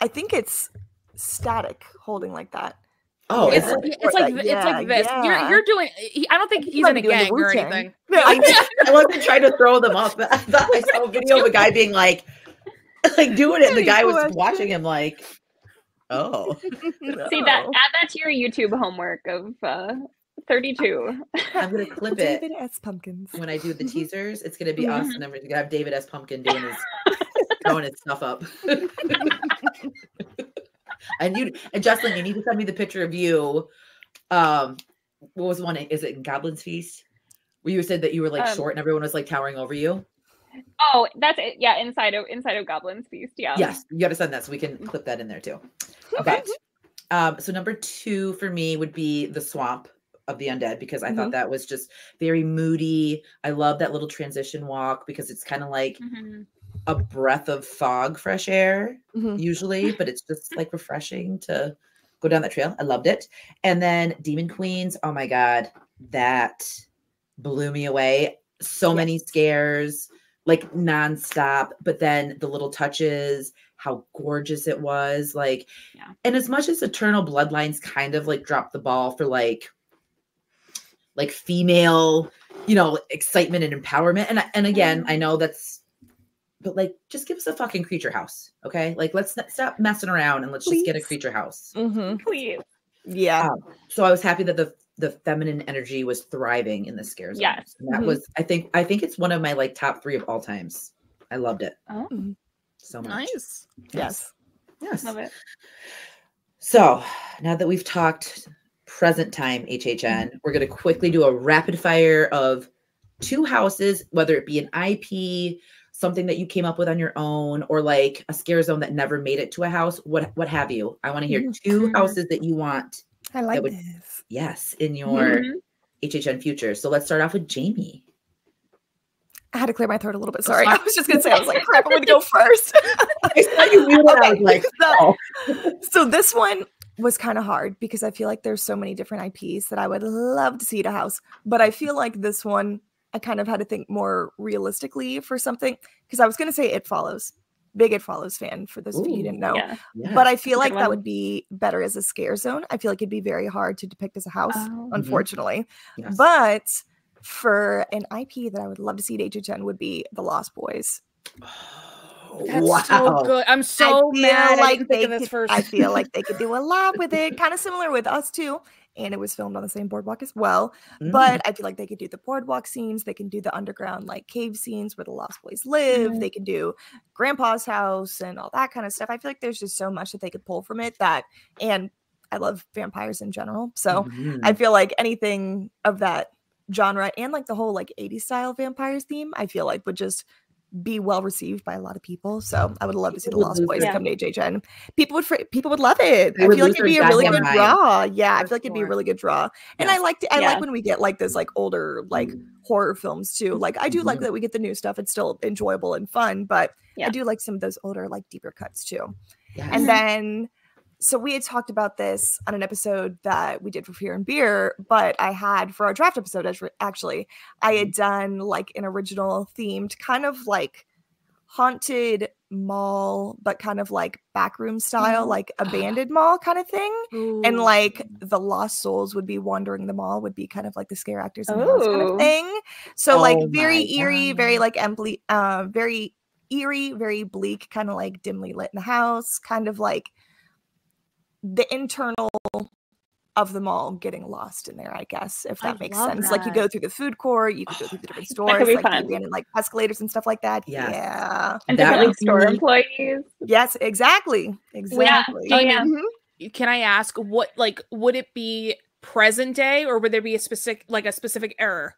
I think it's static holding like that. Oh, it's like this. Yeah. You're doing. I don't think he's in a gang or anything. I wasn't trying to throw them off, but I thought I saw a video of a guy being like doing it, and the guy was watching him like, oh. See that? Add that to your YouTube homework of 32. I'm gonna clip it. David S. Pumpkins. When I do the teasers, it's gonna be us, and then we're gonna have David S. Pumpkin doing his throwing his stuff up. And Jessalyn, you need to send me the picture of you. What was one? Is it Goblin's Feast? Where you said that you were like short and everyone was like towering over you? Oh, that's it. Yeah, inside of Goblin's Feast. Yeah. Yes, you got to send that so we can clip that in there too. Okay. But, so number 2 for me would be the Swamp of the Undead, because I thought that was just very moody. I love that little transition walk because it's kind of like a breath of fog, fresh air usually, but it's just like refreshing to go down that trail. I loved it. And then Demon Queens. Oh my God, that blew me away. So many scares, like nonstop, but then the little touches, how gorgeous it was. Like, and as much as Eternal Bloodlines kind of like dropped the ball for like female, excitement and empowerment. And again, I know but like, just give us a fucking creature house. Okay. Like, let's stop messing around and let's just get a creature house. Please. Yeah. So I was happy that the feminine energy was thriving in the scare zone. Yes. And that was, I think it's one of my like top 3 of all times. I loved it. Oh, so much. Nice. Yes. Love it. So now that we've talked present time HHN, we're going to quickly do a rapid fire of 2 houses, whether it be an IP, something that you came up with on your own, or like a scare zone that never made it to a house, what have you. I want to hear 2 houses that you want. I like this. Yes, in your HHN future. So let's start off with Jamie. I had to clear my throat a little bit. Sorry. I was just going to say, I was like, crap, I'm going to go first. I saw you muted. I was like, oh. So this one was kind of hard because I feel like there's so many different IPs that I would love to see at a house. But I feel like this one, I kind of had to think more realistically for something, because I was going to say It Follows. Big It Follows fan, for those of you who didn't know. Yeah. But I feel like that would be better as a scare zone. I feel like it'd be very hard to depict as a house, unfortunately. Yes. But for an IP that I would love to see at HHN would be The Lost Boys. That's so good. I'm so mad I didn't think of this first. I feel like they could do a lot with it. Kind of similar with Us too. And it was filmed on the same boardwalk as well. But I feel like they could do the boardwalk scenes. They can do the underground like cave scenes where the Lost Boys live. They can do Grandpa's house and all that kind of stuff. I feel like there's just so much that they could pull from it and I love vampires in general. So I feel like anything of that genre and like the whole like 80s style vampires theme, I feel like would just be well received by a lot of people. So I would love to see the Lost Boys come to HHN. People would love it. I feel like it'd be a really good draw. Yeah, I feel like it'd be a really good draw. And I like when we get like those like older like horror films too. Like I do like that we get the new stuff. It's still enjoyable and fun, but I do like some of those older like deeper cuts too. And then so we had talked about this on an episode that we did for Fear and Beer, but I had for our draft episode, actually, I had done like an original themed kind of like haunted mall, but kind of like backroom style, like abandoned mall kind of thing. And like the lost souls would be wandering the mall, would be kind of like the scare actors in the house kind of thing. So like very eerie, very like very eerie, very bleak, kind of like dimly lit in the house, kind of like the internal of the mall getting lost in there, I guess, if that makes sense. Like you go through the food court, you could go through the different stores, like abandoned like escalators and stuff like that. Yeah. And different store employees. Yes, exactly. Can I ask what, like, would it be present day or would there be a specific error?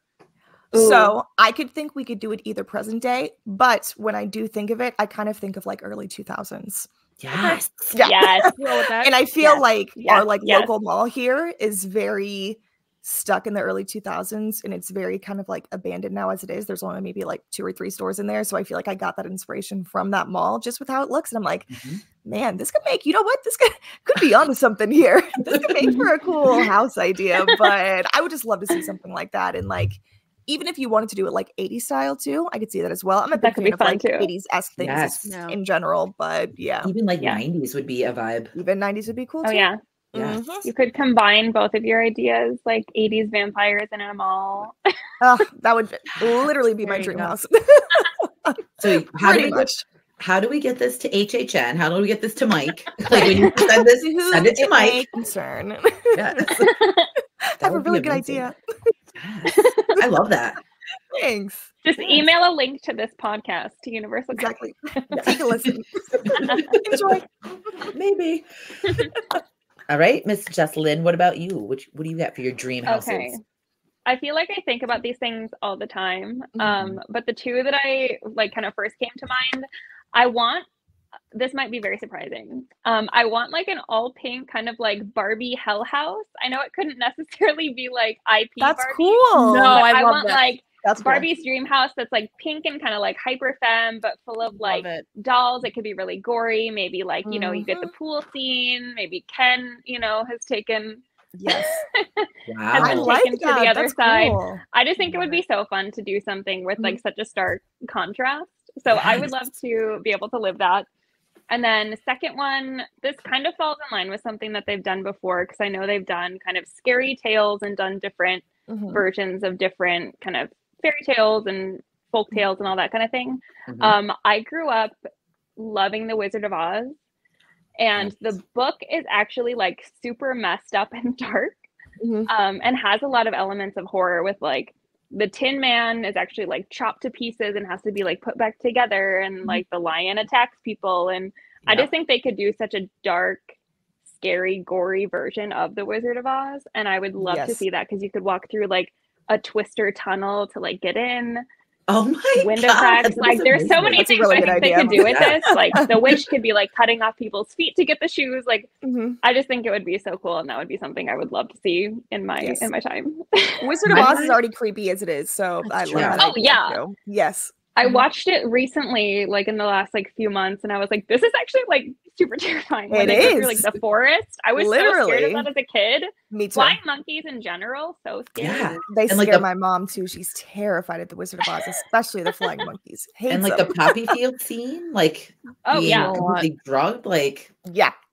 So I could think we could do it either present day, but when I do think of it, I kind of think of like early 2000s. Yes. Yes. And I feel like our like local mall here is very stuck in the early 2000s, and it's very kind of like abandoned now as it is. There's only maybe like 2 or 3 stores in there. So I feel like I got that inspiration from that mall just with how it looks. And I'm like, man, this could make, this could be onto something here. This could make for a cool house idea. But I would just love to see something like that. And like even if you wanted to do it like 80s style too, I could see that as well. I'm a big fan of like 80s-esque things in general, but yeah. Even like 90s would be a vibe. Even 90s would be cool too. Oh yeah. Yes. You could combine both of your ideas, like 80s vampires in a mall. That would literally be my dream house. So how do we get this to HHN? How do we get this to Mike? Like when you send it to Mike. Concern. Yes. I have a really good idea. Yes. I love that. Thanks. Just email a link to this podcast to Universal. Exactly. Take a listen. Enjoy. Maybe. All right, Miss Jessalyn, what about you? What do you got for your dream houses? Okay. I feel like I think about these things all the time. But the two that I like kind of first came to mind, this might be very surprising. I want like an all pink kind of like Barbie Hell House. I know it couldn't necessarily be like IP That's Barbie. cool. No, I want that. Like that's Barbie's dream house that's like pink and kind of like hyper femme, but full of like dolls. It could be really gory. Maybe like, you know, you get the pool scene. Maybe Ken, you know, has taken Wow. has been taken to the other side. Cool. I just think it would be so fun to do something with like such a stark contrast. So I would love to be able to live that. And then the second one, this kind of falls in line with something that they've done before, because I know they've done kind of scary tales and done different versions of different kind of fairy tales and folk tales and all that kind of thing. I grew up loving The Wizard of Oz, and the book is actually like super messed up and dark, and has a lot of elements of horror with like the Tin Man is actually like chopped to pieces and has to be like put back together, and like the lion attacks people. And I just think they could do such a dark, scary, gory version of The Wizard of Oz. And I would love to see that, because you could walk through like a twister tunnel to like get in. Oh my window God, cracks. Like there's so many things I think they could do with this. Like the witch could be like cutting off people's feet to get the shoes. Like I just think it would be so cool, and that would be something I would love to see in my time. Wizard of Oz is already creepy as it is, so I love that. Oh yeah. Too. Yes. I watched it recently, like in the last like few months, and I was like, this is actually like super terrifying. When they go through like the forest. I was so scared of that as a kid. Me too. Flying monkeys in general, so scary. Yeah. They scare my mom too. She's terrified at the Wizard of Oz, especially the flying monkeys. Hates and like them. the poppy field scene, like completely drugged, like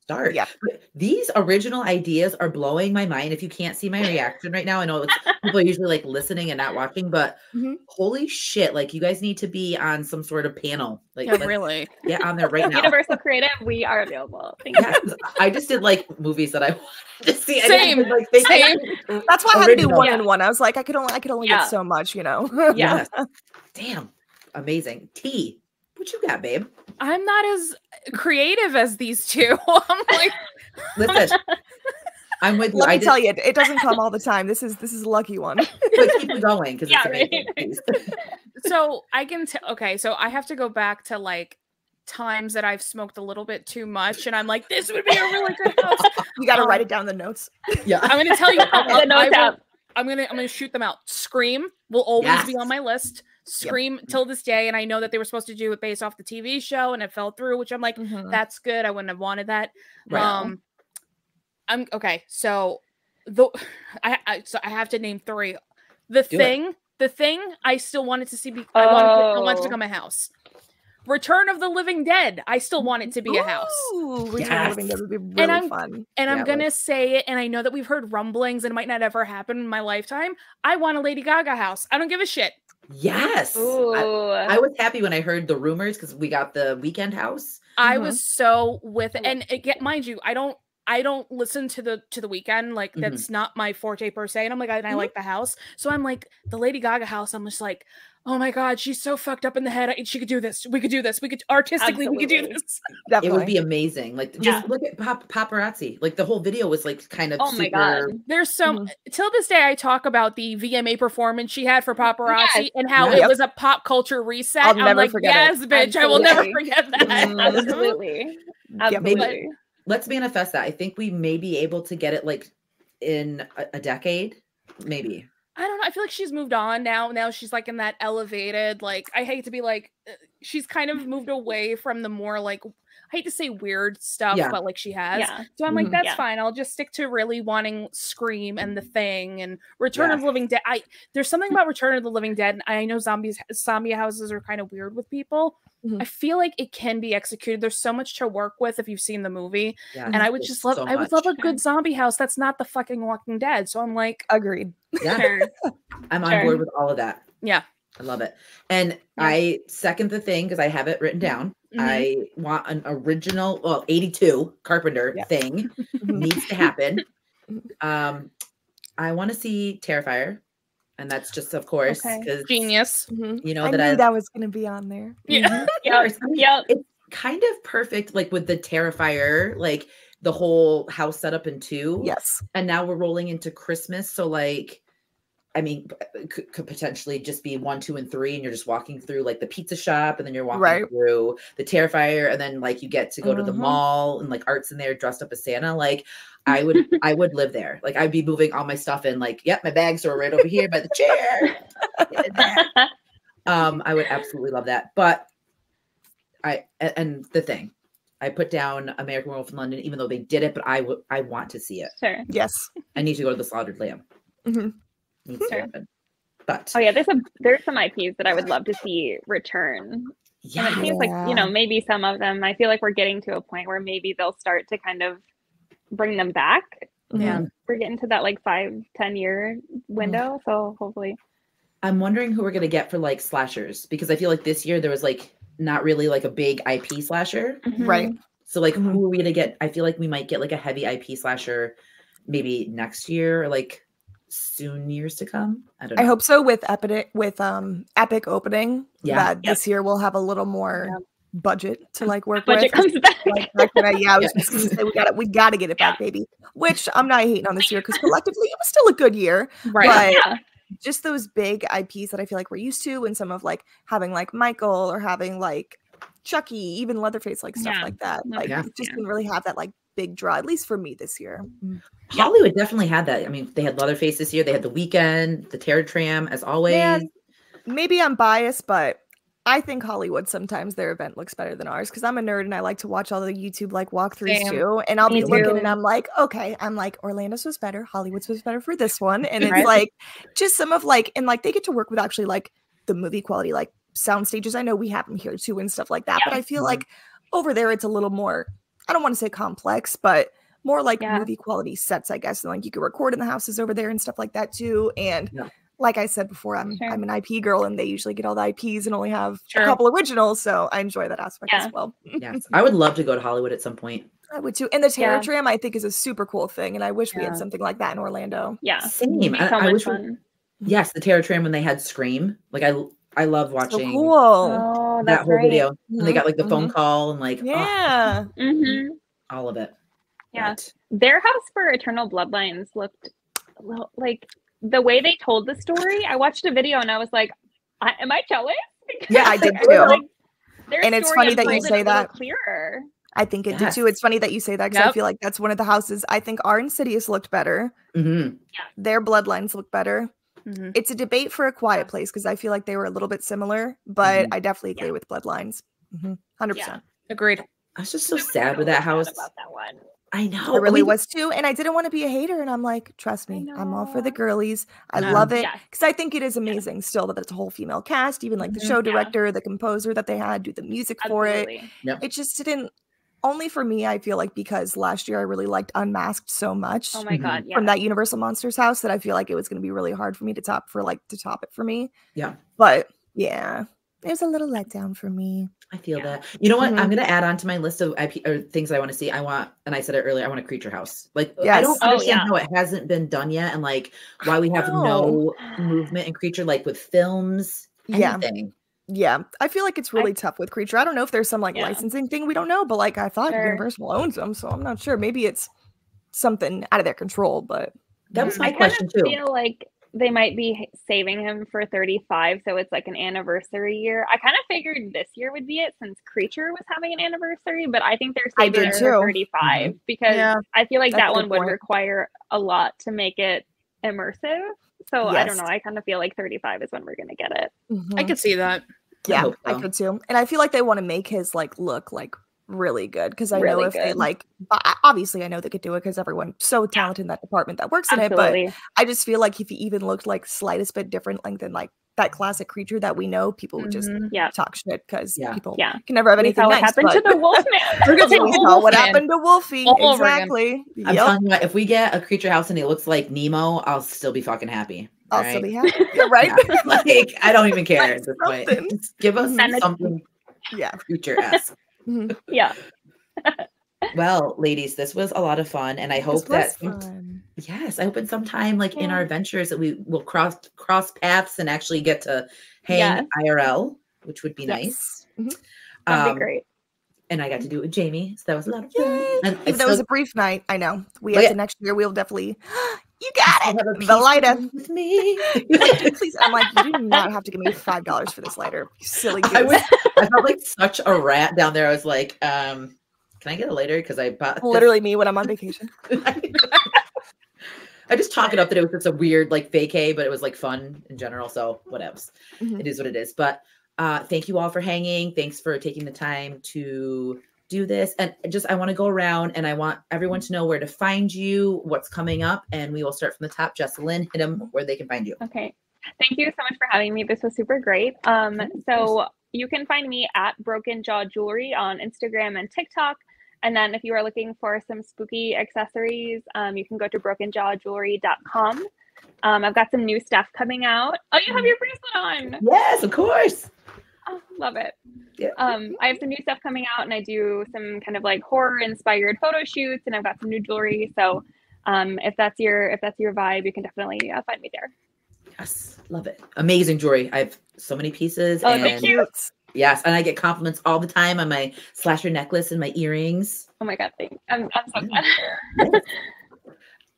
start. Yeah. These original ideas are blowing my mind. If you can't see my reaction right now, I know people are usually like listening and not watching, but holy shit, like you guys need to be on some sort of panel. Like really get on there right now. Universal Creative, we are available. Thank you. I just did like movies that I wanted to see. Same. That's why I had to do one-on-one. I was like, I could only get so much, you know. Yes. Damn. Amazing. T. What you got, babe? I'm not as creative as these two. I'm like, listen, I'm with you. Let me tell you, it doesn't come all the time. This is a lucky one. But keep it going, because it's amazing. So I can okay, so I have to go back to like times that I've smoked a little bit too much, and I'm like, this would be a really good house. You got to write it down in the notes. Yeah, I'm gonna tell you. I'm gonna shoot them out. Scream will always be on my list. Scream till this day, and I know that they were supposed to do it based off the TV show, and it fell through, which I'm like, that's good. I wouldn't have wanted that. Right. I'm okay. So I have to name three. The thing I still wanted to see. I wanted to become a house. Return of the Living Dead. I still want it to be a house. Return of the Living Dead would be really fun. And I'm gonna say it, and I know that we've heard rumblings, and it might not ever happen in my lifetime. I want a Lady Gaga house. I don't give a shit. Yes. I was happy when I heard the rumors, because we got the Weekend house. I was so with it. And mind you, I don't listen to the Weeknd. Like that's not my forte per se. And I'm like, I like the house. So I'm like, the Lady Gaga house, I'm just like, oh my God, she's so fucked up in the head. She could do this. We could do this. We could artistically, we could do this. Definitely. It would be amazing. Like just look at paparazzi. Like the whole video was like kind of my God. There's some till this day I talk about the VMA performance she had for paparazzi and how it was a pop culture reset. I'll never forget it. Bitch, I will never forget that. Absolutely. Maybe, let's manifest that. I think we may be able to get it like in a decade, maybe. I don't know. I feel like she's moved on now. Now she's like in that elevated, like, I hate to be like, she's kind of moved away from the more like, I hate to say weird stuff, but like she has. Yeah. So I'm like, that's fine. I'll just stick to really wanting Scream and The Thing and Return of the Living Dead. There's something about Return of the Living Dead, and I know zombie houses are kind of weird with people. I feel like it can be executed. There's so much to work with if you've seen the movie. And I would just love I would love a good zombie house that's not the fucking Walking Dead. So I'm like, agreed. Yeah. I'm on board with all of that. Yeah. I love it. And I second The Thing because I have it written down. I want an original, 82 Carpenter thing needs to happen. I want to see Terrifier. And that's just, of course, because genius. You know, I knew that was going to be on there. Yeah. It's kind of perfect, like with the Terrifier, like the whole house setup in 2. Yes. And now we're rolling into Christmas. So, like, I mean, could potentially just be 1, 2, and 3, and you're just walking through like the pizza shop, and then you're walking through the Terrifier, and then like you get to go to the mall, and like Art's in there dressed up as Santa. Like, I would live there. Like, I'd be moving all my stuff in. Like, yep, my bags are right over here by the chair. I would absolutely love that. But and The Thing, I put down American Werewolf in London, even though they did it, but I want to see it. Sure. Yes. I need to go to the Slaughtered Lamb. Needs to happen. But there's some IPs that I would love to see return. And it seems like, you know, maybe some of them, I feel like we're getting to a point where maybe they'll start to kind of bring them back. Yeah. We're getting to that like 5-10 year window. So hopefully. I'm wondering who we're gonna get for like slashers, because I feel like this year there was like not really like a big IP slasher. Right. So like who are we gonna get? I feel like we might get like a heavy IP slasher maybe next year or like soon years to come. I don't know. I hope so with Epic opening. Yeah. That this year we'll have a little more budget to like work Budget with. comes back. I was just gonna say we gotta get it back, baby. Which I'm not hating on this year because collectively it was still a good year. Right. But just those big IPs that I feel like we're used to, and some of like having like Michael or having like Chucky, even Leatherface, like stuff like that. Like it just didn't really have that like big draw, at least for me this year. Hollywood definitely had that. I mean, they had Leatherface this year. They had The Weeknd, the Terror Tram, as always. Man, maybe I'm biased, but I think Hollywood sometimes their event looks better than ours because I'm a nerd and I like to watch all the YouTube like walkthroughs too. And I'll be looking and I'm like, okay, I'm like, Orlando's was better, Hollywood's was better for this one. And it's like just some of like, and like they get to work with actually like the movie quality, like sound stages. I know we have them here too and stuff like that, but I feel like over there it's a little more, I don't want to say complex, but more like movie quality sets, I guess. And like you can record in the houses over there and stuff like that too. And like I said before, I'm an IP girl, and they usually get all the IPs and only have a couple originals, so I enjoy that aspect as well. Yes, I would love to go to Hollywood at some point. I would too. And the Terror Tram, I think, is a super cool thing, and I wish we had something like that in Orlando. Yeah, same. I wish fun. Yes, the Terror Tram when they had Scream. Like I love watching that whole video. And they got like the phone call and like all of it. Yeah, their house for Eternal Bloodlines looked like. The way they told the story, I watched a video and I was like, am I jealous? Yeah, I did too. And it's funny that you say that. Clearer. I think it did too. It's funny that you say that because I feel like that's one of the houses. I think our Insidious looked better. Their Bloodlines look better. It's a debate for A Quiet Place because I feel like they were a little bit similar, but I definitely agree with Bloodlines. 100%. Agreed. I was just so sad with that house. About that one. I know. It really was too. And I didn't want to be a hater. And I'm like, trust me, I'm all for the girlies. I love it. Because I think it is amazing still that it's a whole female cast, even like the show director, the composer that they had do the music for it. It just didn't, only for me, I feel like because last year I really liked Unmasked so much. Oh my God. From that Universal Monsters house that I feel like it was going to be really hard for me to top it for me. Yeah. But yeah, it was a little letdown for me. I feel that. You know what? I'm going to add on to my list of IP or things I want to see. I want, and I said it earlier, I want a Creature House. Like, I don't understand how it hasn't been done yet, and like why we have no movement in Creature, like with films, anything. Yeah, I feel like it's really tough with Creature. I don't know if there's some like licensing thing we don't know, but like I thought Universal owns them, so I'm not sure. Maybe it's something out of their control, but that was my question too. I feel like they might be saving him for 35, so it's like an anniversary year. I kind of figured this year would be it since Creature was having an anniversary, but I think they're saving it for 35 because I feel like that one would require a lot to make it immersive. So I don't know. I kind of feel like 35 is when we're gonna get it. I could see that. Yeah, I could too. And I feel like they want to make his like look like really good because I know if they like, obviously I know they could do it because everyone's so talented in that department that works in it. But I just feel like if he even looked like slightest bit different, like than like that classic creature that we know, people would just talk shit because people can never have anything nice. What happened to the Wolfman? We saw what happened to Wolfie. Exactly. I'm telling you what, if we get a creature house and he looks like Nemo, I'll still be fucking happy. I'll still be happy. You're right. Yeah. Like, I don't even care at this point. Just give us something creature-esque. Yeah. Well, ladies, this was a lot of fun, and I hope that I hope in some time, like in our adventures, that we will cross paths and actually get to hang IRL, which would be nice. That'd be great. And I got to do it with Jamie, so that was a lot of fun. And if that was a brief night, I know we have to next year. We'll definitely. You got it. The lighter with me. Please, I'm like, you do not have to give me $5 for this lighter, you silly goose. I felt like such a rat down there. I was like, can I get a lighter? Because I bought literally me when I'm on vacation. I just chalk it up that it was just a weird like vacay, but it was like fun in general. So whatevs. It is what it is. But thank you all for hanging. Thanks for taking the time to do this. And just, I want to go around and I want everyone to know where to find you, what's coming up, and we will start from the top. Jessalyn, hit them where they can find you. Okay. Thank you so much for having me. This was super great. So you can find me at Broken Jaw Jewelry on Instagram and TikTok. And then if you are looking for some spooky accessories, you can go to brokenjawjewelry.com. I've got some new stuff coming out. Oh, you have your bracelet on. Yes, of course. Oh, love it. Yeah. I have some new stuff coming out, and I do some kind of like horror inspired photo shoots, and I've got some new jewelry. So if that's your vibe, you can definitely find me there. Yes, love it. Amazing jewelry. I have so many pieces. Oh, thank you. Yes, and I get compliments all the time on my slasher necklace and my earrings. Oh my God, thanks. I'm so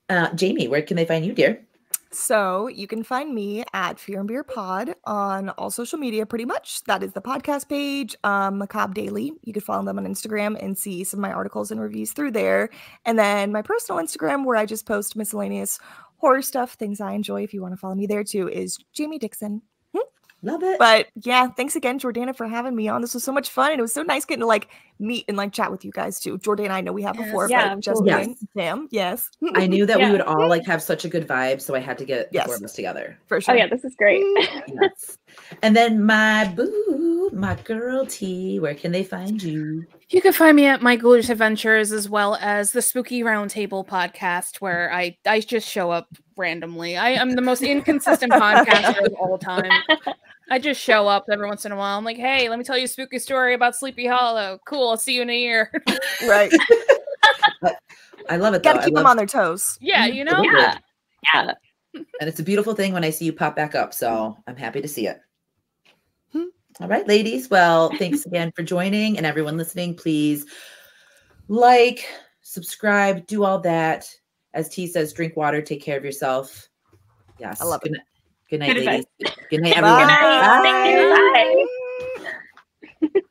glad. Jamie, where can they find you, dear? So you can find me at Fear and Beer Pod on all social media, pretty much. That is the podcast page, Macabre Daily. You can follow them on Instagram and see some of my articles and reviews through there. And then my personal Instagram, where I just post miscellaneous horror stuff, things I enjoy. If you want to follow me there too, is Jamie Dixon. Love it. But yeah, thanks again, Jordana, for having me on. This was so much fun, and it was so nice getting to like meet and like chat with you guys too. Jordana, I know we have before, but just Sam, yes. I knew that we would all like have such a good vibe, so I had to get the four of us together. For sure. Oh yeah, this is great. Yes. And then my girl T, where can they find you? You can find me at My Ghoulish Adventures, as well as the Spooky Roundtable podcast, where I just show up randomly. I am the most inconsistent podcaster of all time. I just show up every once in a while. I'm like, hey, let me tell you a spooky story about Sleepy Hollow. Cool, I'll see you in a year. Right. I love it. Gotta keep them on their toes. Yeah, you know? Yeah. And it's a beautiful thing when I see you pop back up. So I'm happy to see it. All right, ladies. Well, thanks again for joining, and everyone listening, please like, subscribe, do all that. As T says, drink water, take care of yourself. Yes. I love it. Good night, ladies. Good night, everyone. Bye. Thank you. Bye.